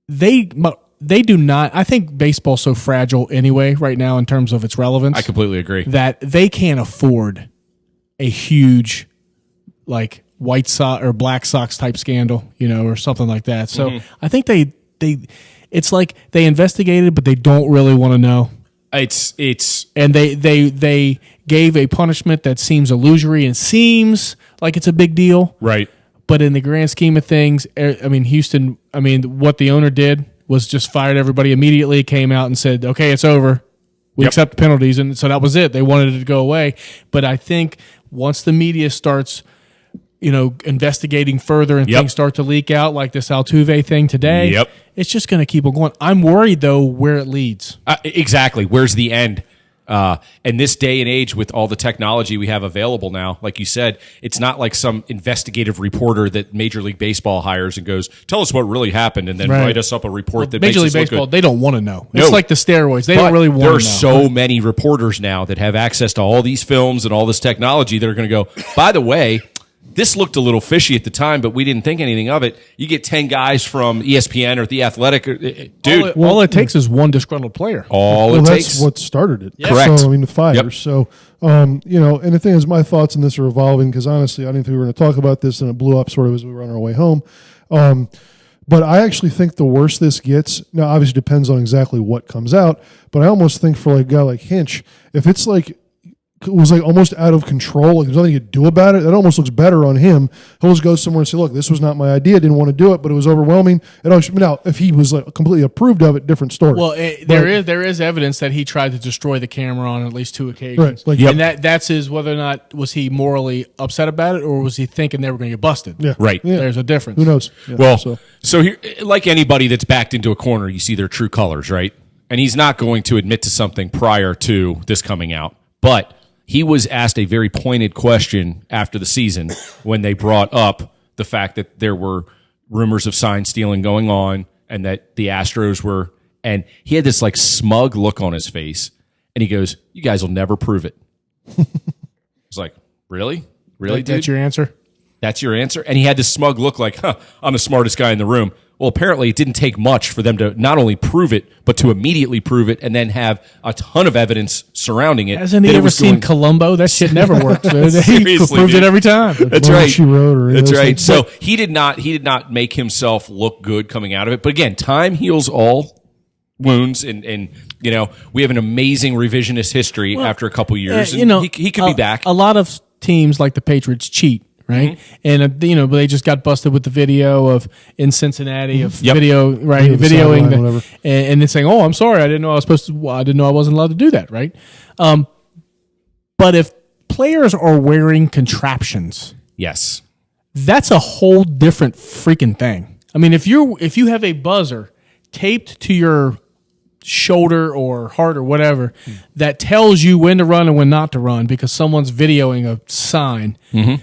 Speaker 3: they do not. I think baseball's so fragile anyway right now in terms of its relevance.
Speaker 1: I completely agree
Speaker 3: that they can't afford a huge like White Sox or Black Sox type scandal, or something like that. So I think they it's like they investigated, but they don't really want to know. And they gave a punishment that seems illusory and seems like it's a big deal.
Speaker 1: Right.
Speaker 3: But in the grand scheme of things, I mean, Houston, what the owner did was just fired everybody immediately, came out and said, okay, it's over. We accept the penalties. And so that was it. They wanted it to go away. But I think once the media starts, investigating further and things start to leak out like this Altuve thing today, it's just going to keep on going. I'm worried, though, where it leads.
Speaker 1: Exactly. Where's the end? And this day and age with all the technology we have available now, like you said, it's not like some investigative reporter that Major League Baseball hires and goes, tell us what really happened, and then write us up a report that
Speaker 3: Major
Speaker 1: makes
Speaker 3: League
Speaker 1: us
Speaker 3: Baseball,
Speaker 1: look good.
Speaker 3: they don't want to know. It's like the steroids. They don't really want to know.
Speaker 1: There are so many reporters now that have access to all these films and all this technology that are going to go, by the way, this looked a little fishy at the time, but we didn't think anything of it. You get 10 guys from ESPN or The Athletic. Dude.
Speaker 3: All it takes is one disgruntled player.
Speaker 2: That's what started it.
Speaker 1: Correct.
Speaker 2: So, the fires. So, and the thing is, my thoughts on this are evolving because honestly, I didn't think we were going to talk about this, and it blew up sort of as we were on our way home. But I actually think the worse this gets, now obviously depends on exactly what comes out, but I almost think for like a guy like Hinch, if it's like, it was like almost out of control. Like there's nothing you could do about it. That almost looks better on him. He'll just go somewhere and say, "Look, this was not my idea. I didn't want to do it, but it was overwhelming." Now, if he was like completely approved of it, different story.
Speaker 3: Well, there is evidence that he tried to destroy the camera on at least 2 occasions.
Speaker 2: Right.
Speaker 3: And that's his whether or not was he morally upset about it or was he thinking they were going to get busted.
Speaker 2: Yeah.
Speaker 1: Right.
Speaker 2: Yeah.
Speaker 3: There's a difference.
Speaker 2: Who knows? Yeah,
Speaker 1: well, so here, like anybody that's backed into a corner, you see their true colors, right? And he's not going to admit to something prior to this coming out, but he was asked a very pointed question after the season when they brought up the fact that there were rumors of sign stealing going on and that the Astros were, and he had this like smug look on his face, and he goes, "You guys will never prove it." It's like, really, dude?
Speaker 3: That's your answer?
Speaker 1: That's your answer? And he had this smug look like, I'm the smartest guy in the room. Well, apparently it didn't take much for them to not only prove it, but to immediately prove it and then have a ton of evidence surrounding it.
Speaker 3: Hasn't he ever seen Columbo? That shit never worked. He proved it every time.
Speaker 1: That's right.
Speaker 2: She wrote
Speaker 1: That's right. So he did not make himself look good coming out of it. But again, time heals all wounds, and we have an amazing revisionist history after a couple years. And he could be back.
Speaker 3: A lot of teams like the Patriots cheat. Right, and but they just got busted with the video of in Cincinnati of videoing and then saying, "Oh, I'm sorry, I didn't know I was supposed to. I didn't know I wasn't allowed to do that." Right, but if players are wearing contraptions,
Speaker 1: yes,
Speaker 3: that's a whole different freaking thing. I mean, if you have a buzzer taped to your shoulder or heart or whatever that tells you when to run and when not to run because someone's videoing a sign. Mm-hmm.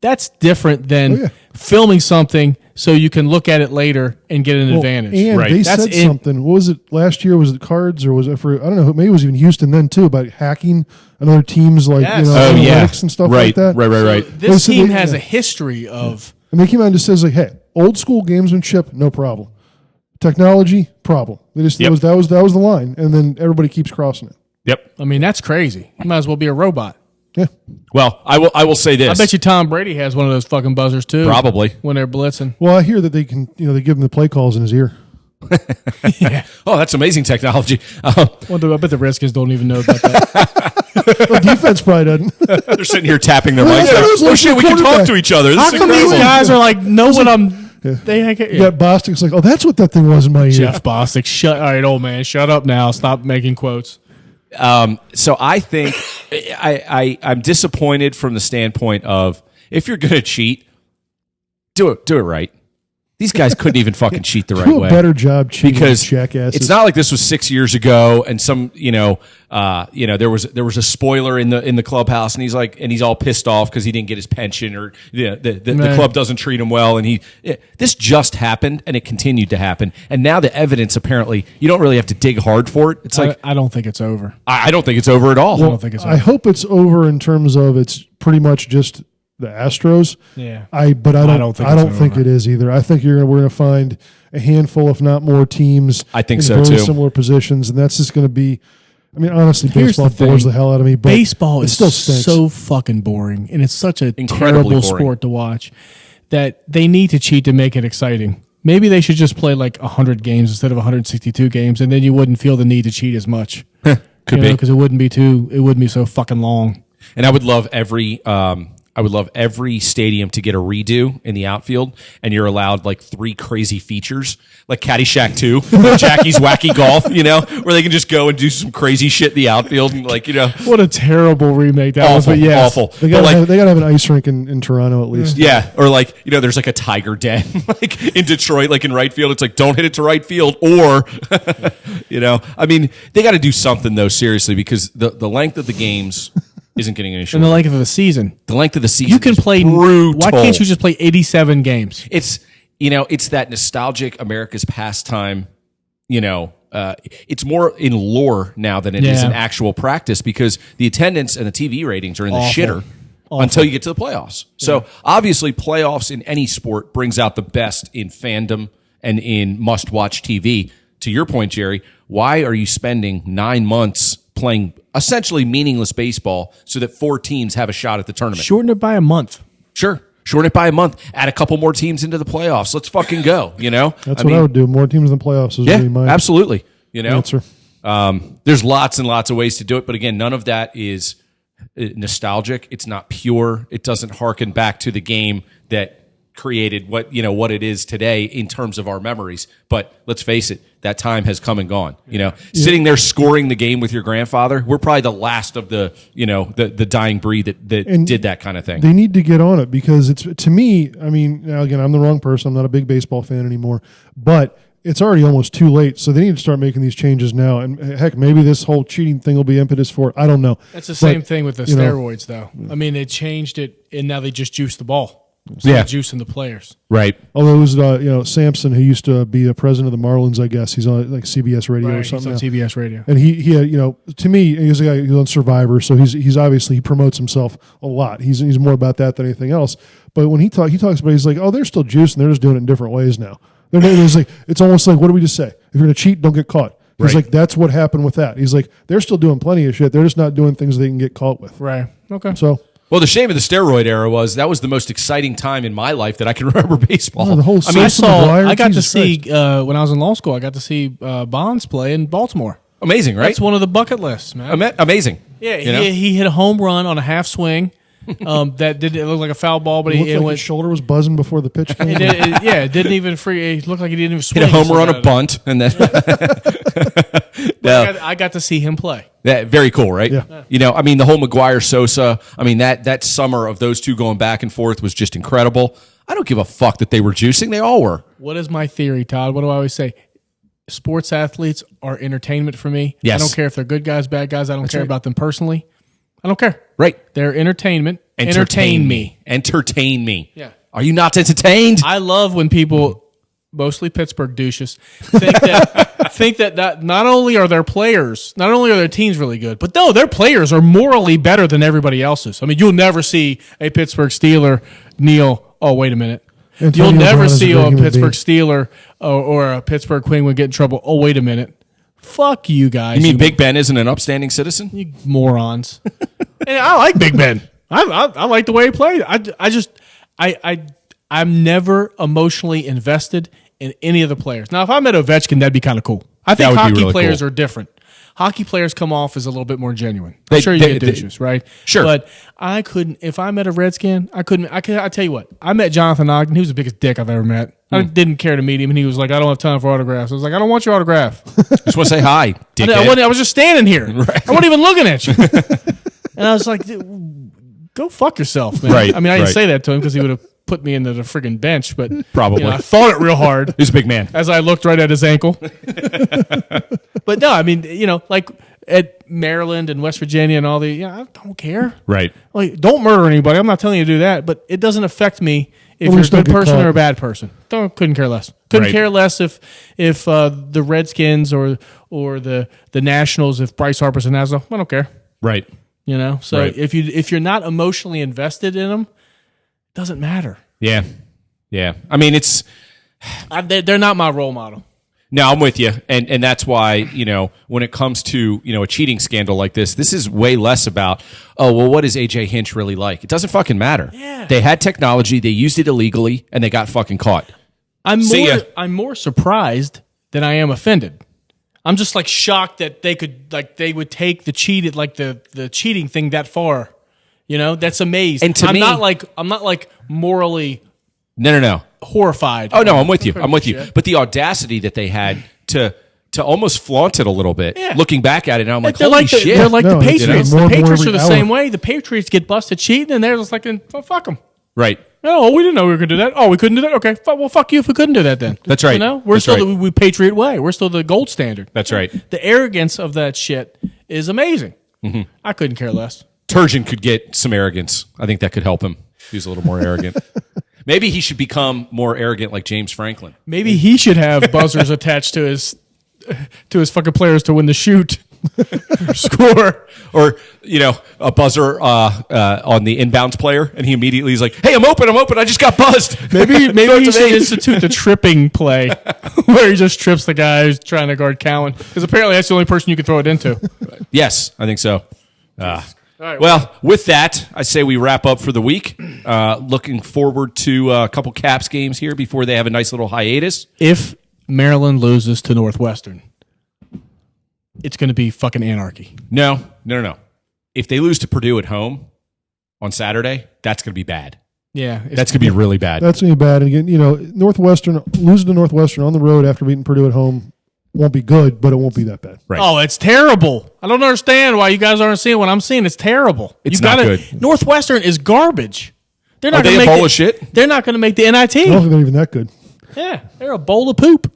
Speaker 3: That's different than filming something so you can look at it later and get an advantage.
Speaker 2: And they said something. What was it last year? Was it Cards or was it for? I don't know. Maybe it was even Houston then too about hacking another team's analytics and stuff like that.
Speaker 1: Right.
Speaker 3: So this team has a history of.
Speaker 2: And they came out and just says like, "Hey, old school gamesmanship, no problem. Technology, problem." They just that was the line, and then everybody keeps crossing it.
Speaker 1: Yep.
Speaker 3: I mean, that's crazy. You might as well be a robot.
Speaker 2: Yeah.
Speaker 1: Well, I will say this.
Speaker 3: I bet you Tom Brady has one of those fucking buzzers too.
Speaker 1: Probably
Speaker 3: when they're blitzing.
Speaker 2: Well, I hear that they can, they give him the play calls in his ear.
Speaker 1: Yeah. Oh, that's amazing technology.
Speaker 3: I bet the Redskins don't even know about that.
Speaker 2: The defense probably doesn't.
Speaker 1: They're sitting here tapping their mics. Oh shit, we can talk to each other. This
Speaker 3: How come these guys are like know what I'm?
Speaker 2: Yeah. You got Bostic's like, oh, that's what that thing was in my ear.
Speaker 3: Jeff Bostic, all right, old man, shut up now. Stop making quotes.
Speaker 1: So I think I'm disappointed from the standpoint of if you're going to cheat, do it right. These guys couldn't even fucking cheat the right way.
Speaker 2: Do a better job cheating,
Speaker 1: because
Speaker 2: jackasses.
Speaker 1: It's not like this was 6 years ago and some there was a spoiler in the clubhouse and he's all pissed off because he didn't get his pension or the club doesn't treat him well and this just happened and it continued to happen and now the evidence apparently you don't really have to dig hard for it. It's
Speaker 3: I don't think it's over.
Speaker 1: I don't think it's over at all.
Speaker 3: I don't think it's over.
Speaker 2: I hope it's over in terms of it's pretty much just the Astros.
Speaker 3: Yeah.
Speaker 2: I don't think it is either. I think we're going to find a handful, if not more, teams.
Speaker 1: I think
Speaker 2: in
Speaker 1: so
Speaker 2: very
Speaker 1: too.
Speaker 2: Similar positions, and that's just going to be. I mean, honestly, baseball bores the hell out of me. But
Speaker 3: baseball is
Speaker 2: still stinks.
Speaker 3: So fucking boring, and it's such a
Speaker 1: Incredibly
Speaker 3: terrible
Speaker 1: boring.
Speaker 3: sport to watch that they need to cheat to make it exciting. Maybe they should just play like 100 games instead of 162 games, and then you wouldn't feel the need to cheat as much.
Speaker 1: Could be
Speaker 3: because it wouldn't be so fucking long.
Speaker 1: And I would love every stadium to get a redo in the outfield, and you're allowed like 3 crazy features, like Caddyshack 2, Jackie's Wacky Golf, where they can just go and do some crazy shit in the outfield, and
Speaker 3: What a terrible remake that was, but yeah,
Speaker 1: awful.
Speaker 2: They got to have an ice rink in Toronto at least.
Speaker 1: Yeah, or there's like a tiger den, like in Detroit, like in right field. It's like don't hit it to right field, or I mean, they got to do something though, seriously, because the length of the games isn't getting any shorter.
Speaker 3: And the length of the season.
Speaker 1: The length of the season.
Speaker 3: You can
Speaker 1: is
Speaker 3: play.
Speaker 1: brutal.
Speaker 3: Why can't you just play 87 games?
Speaker 1: It's it's that nostalgic America's pastime. It's more in lore now than it is in actual practice because the attendance and the TV ratings are in the shitter until you get to the playoffs. So obviously, playoffs in any sport brings out the best in fandom and in must-watch TV. To your point, Jerry, why are you spending 9 months playing essentially meaningless baseball so that 4 teams have a shot at the tournament?
Speaker 3: Shorten it by a month.
Speaker 1: Sure. Shorten it by a month. Add a couple more teams into the playoffs. Let's fucking go,
Speaker 2: That's what I would do. More teams in the playoffs is really my
Speaker 1: absolutely.
Speaker 2: answer.
Speaker 1: There's lots and lots of ways to do it, but again, none of that is nostalgic. It's not pure. It doesn't harken back to the game that created what it is today in terms of our memories. But let's face it, that time has come and gone. Sitting there scoring the game with your grandfather, we're probably the last of the the dying breed that did that kind of thing.
Speaker 2: They need to get on it because it's, to me, I mean, now again, I'm the wrong person. I'm not a big baseball fan anymore, but it's already almost too late. So they need to start making these changes now. And heck, maybe this whole cheating thing will be impetus for it. I don't know.
Speaker 3: That's the same thing with the steroids, though. I mean, they changed it, and now they just juice the ball. instead of juicing the players.
Speaker 1: Right.
Speaker 2: Although it was Sampson, who used to be a president of the Marlins, I guess he's on like CBS Radio or something.
Speaker 3: He's on CBS Radio,
Speaker 2: and he had to me he's a guy who's on Survivor, so he's obviously he promotes himself a lot. He's more about that than anything else. But when he talks about, he's like, oh, they're still juicing, they're just doing it in different ways now. It's almost like, what do we just say? If you're going to cheat, don't get caught. He's like, that's what happened with that. He's like, they're still doing plenty of shit. They're just not doing things they can get caught with.
Speaker 3: Right. Okay.
Speaker 2: So.
Speaker 1: Well, the shame of the steroid era was that was the most exciting time in my life that I can remember baseball.
Speaker 2: The whole
Speaker 3: I got to see when I was in law school. I got to see Bonds play in Baltimore.
Speaker 1: Amazing, right?
Speaker 3: That's one of the bucket lists, man.
Speaker 1: Amazing.
Speaker 3: Yeah, he hit a home run on a half swing. It looked like a foul ball, but
Speaker 2: his shoulder was buzzing before the pitch came.
Speaker 3: It didn't even free. It looked like he didn't even swing.
Speaker 1: Hit a homer on a bunt, and then
Speaker 3: I got to see him play.
Speaker 1: Very cool, right?
Speaker 2: Yeah.
Speaker 1: The whole McGuire Sosa. that summer of those two going back and forth was just incredible. I don't give a fuck that they were juicing. They all were.
Speaker 3: What is my theory, Todd? What do I always say? Sports athletes are entertainment for me.
Speaker 1: Yes.
Speaker 3: I don't care if they're good guys, bad guys. I don't care about them personally. I don't care.
Speaker 1: Right.
Speaker 3: They're entertainment.
Speaker 1: Entertain me. Entertain me.
Speaker 3: Yeah.
Speaker 1: Are you not entertained?
Speaker 3: I love when people, mostly Pittsburgh douches, think that not only are their players, not only are their teams really good, but no, their players are morally better than everybody else's. I mean, you'll never see a Pittsburgh Steeler kneel, oh, wait a minute.
Speaker 2: Antonio
Speaker 3: You'll never
Speaker 2: Brown is
Speaker 3: see
Speaker 2: a
Speaker 3: a
Speaker 2: human
Speaker 3: Pittsburgh
Speaker 2: being.
Speaker 3: Steeler or a Pittsburgh Penguin get in trouble. Oh, wait a minute. Fuck you guys.
Speaker 1: You mean Big Ben isn't an upstanding citizen?
Speaker 3: You morons. And I like Big Ben. I like the way he played. I'm never emotionally invested in any of the players. Now, if I met Ovechkin, that'd be kind of cool. I think
Speaker 1: would be
Speaker 3: hockey
Speaker 1: really
Speaker 3: players
Speaker 1: cool.
Speaker 3: are different. Hockey players come off as a little bit more genuine. I'm sure you get douches, right?
Speaker 1: Sure.
Speaker 3: But I couldn't, if I met a Redskin, I tell you what, I met Jonathan Ogden. He was the biggest dick I've ever met. I didn't care to meet him, and he was like, I don't have time for autographs. I was like, I don't want your autograph.
Speaker 1: Just want to say hi, dickhead.
Speaker 3: I was just standing here. Right. I wasn't even looking at you. And I was like, go fuck yourself, man.
Speaker 1: Right,
Speaker 3: I mean, I didn't
Speaker 1: right.
Speaker 3: say that to him because he would have put me into the friggin' bench, but
Speaker 1: Probably.
Speaker 3: I thought it real hard.
Speaker 1: He's a big man.
Speaker 3: As I looked right at his ankle. But no, I mean, like at Maryland and West Virginia and all I don't care.
Speaker 1: Right.
Speaker 3: Like, don't murder anybody. I'm not telling you to do that, but it doesn't affect me if you're a good person or a bad person. Couldn't care less. Couldn't care less if the Redskins or the Nationals, if Bryce Harper's a National. I don't care.
Speaker 1: Right.
Speaker 3: So
Speaker 1: Right.
Speaker 3: if you're not emotionally invested in them, it doesn't matter.
Speaker 1: Yeah. Yeah. I mean, it's...
Speaker 3: They're not my role model.
Speaker 1: No, I'm with you. And that's why, when it comes to, a cheating scandal like this is way less about, what is AJ Hinch really like? It doesn't fucking matter.
Speaker 3: Yeah.
Speaker 1: They had technology, they used it illegally, and they got fucking caught.
Speaker 3: I'm more surprised than I am offended. I'm just like shocked that they would take the cheating thing that far. That's amazing.
Speaker 1: And to
Speaker 3: I'm
Speaker 1: me,
Speaker 3: not like morally
Speaker 1: no.
Speaker 3: horrified.
Speaker 1: Oh no, I'm with you. I'm with you.
Speaker 3: Shit.
Speaker 1: But the audacity that they had to almost flaunt it a little bit.
Speaker 3: Yeah.
Speaker 1: Looking back at it, now I'm like,
Speaker 3: They're
Speaker 1: holy
Speaker 3: like
Speaker 1: shit.
Speaker 3: they're like
Speaker 2: No,
Speaker 3: the Patriots.
Speaker 2: more
Speaker 3: The
Speaker 2: and more
Speaker 3: Patriots are
Speaker 2: every
Speaker 3: the
Speaker 2: hour.
Speaker 3: same way. The Patriots get busted cheating, and they're just like, fuck them.
Speaker 1: Right.
Speaker 3: Oh, we didn't know we were going to do that. Oh, we couldn't do that? Okay. Well, fuck you if we couldn't do that then.
Speaker 1: That's right.
Speaker 3: We're
Speaker 1: That's
Speaker 3: still
Speaker 1: right.
Speaker 3: the Patriot way. We're still the gold standard.
Speaker 1: That's right.
Speaker 3: The arrogance of that shit is amazing.
Speaker 1: Mm-hmm.
Speaker 3: I couldn't care less.
Speaker 1: Turgeon could get some arrogance. I think that could help him. He's a little more arrogant. Maybe he should become more arrogant like James Franklin.
Speaker 3: Maybe he should have buzzers attached to his fucking players to win the shoot or score.
Speaker 1: Or, a buzzer on the inbounds player, and he immediately is like, hey, I'm open, I just got buzzed.
Speaker 3: Maybe
Speaker 1: Throw it
Speaker 3: he
Speaker 1: to
Speaker 3: should
Speaker 1: me.
Speaker 3: institute the tripping play where he just trips the guy who's trying to guard Cowan. Because apparently that's the only person you can throw it into.
Speaker 1: Yes, I think so.
Speaker 3: right,
Speaker 1: Well, with that, I say we wrap up for the week. Looking forward to a couple Caps games here before they have a nice little hiatus.
Speaker 3: If Maryland loses to Northwestern, it's going to be fucking anarchy.
Speaker 1: No. If they lose to Purdue at home on Saturday, that's going to be bad.
Speaker 3: Yeah.
Speaker 1: That's going to be really bad.
Speaker 2: That's going to be bad. And again, Northwestern, losing to Northwestern on the road after beating Purdue at home won't be good, but it won't be that bad.
Speaker 1: Right.
Speaker 3: Oh, it's terrible. I don't understand why you guys aren't seeing what I'm seeing. It's terrible.
Speaker 1: It's
Speaker 3: You
Speaker 1: not
Speaker 3: gotta-
Speaker 1: good.
Speaker 3: Northwestern is garbage. They're
Speaker 1: Are
Speaker 3: not
Speaker 1: they
Speaker 3: gonna
Speaker 1: a
Speaker 3: make
Speaker 1: bowl
Speaker 3: the-
Speaker 1: of shit?
Speaker 3: They're not going to make the NIT.
Speaker 2: I don't think they're even that good.
Speaker 3: Yeah, they're a bowl of poop.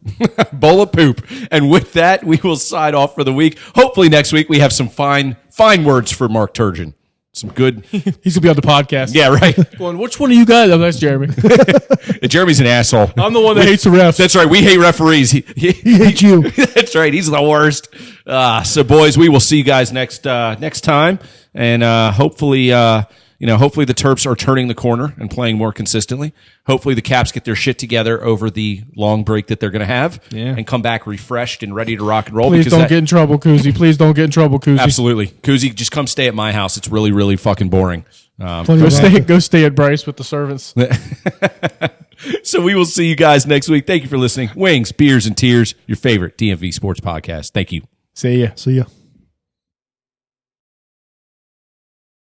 Speaker 1: Bowl of poop. And with that, we will sign off for the week. Hopefully next week we have some fine words for Mark Turgeon. some good.
Speaker 3: He's gonna be on the podcast.
Speaker 1: Yeah, right.
Speaker 3: Going, which one of you guys? Oh, that's Jeremy.
Speaker 1: Jeremy's an asshole.
Speaker 3: I'm the one that hates the refs.
Speaker 1: That's right. We hate referees. He
Speaker 2: hates you.
Speaker 1: That's right. He's the worst. So, boys, we will see you guys next time, and hopefully, hopefully the Terps are turning the corner and playing more consistently. Hopefully the Caps get their shit together over the long break that they're going to have, and come back refreshed and ready to rock and roll.
Speaker 3: Please don't get in trouble, Kuzi. Please don't get in trouble, Kuzi.
Speaker 1: Absolutely, Kuzi, just come stay at my house. It's really, really fucking boring.
Speaker 3: Go stay at Bryce with the servants.
Speaker 1: So we will see you guys next week. Thank you for listening. Wings, beers, and tears. Your favorite DMV sports podcast. Thank you.
Speaker 3: See ya.
Speaker 2: See ya.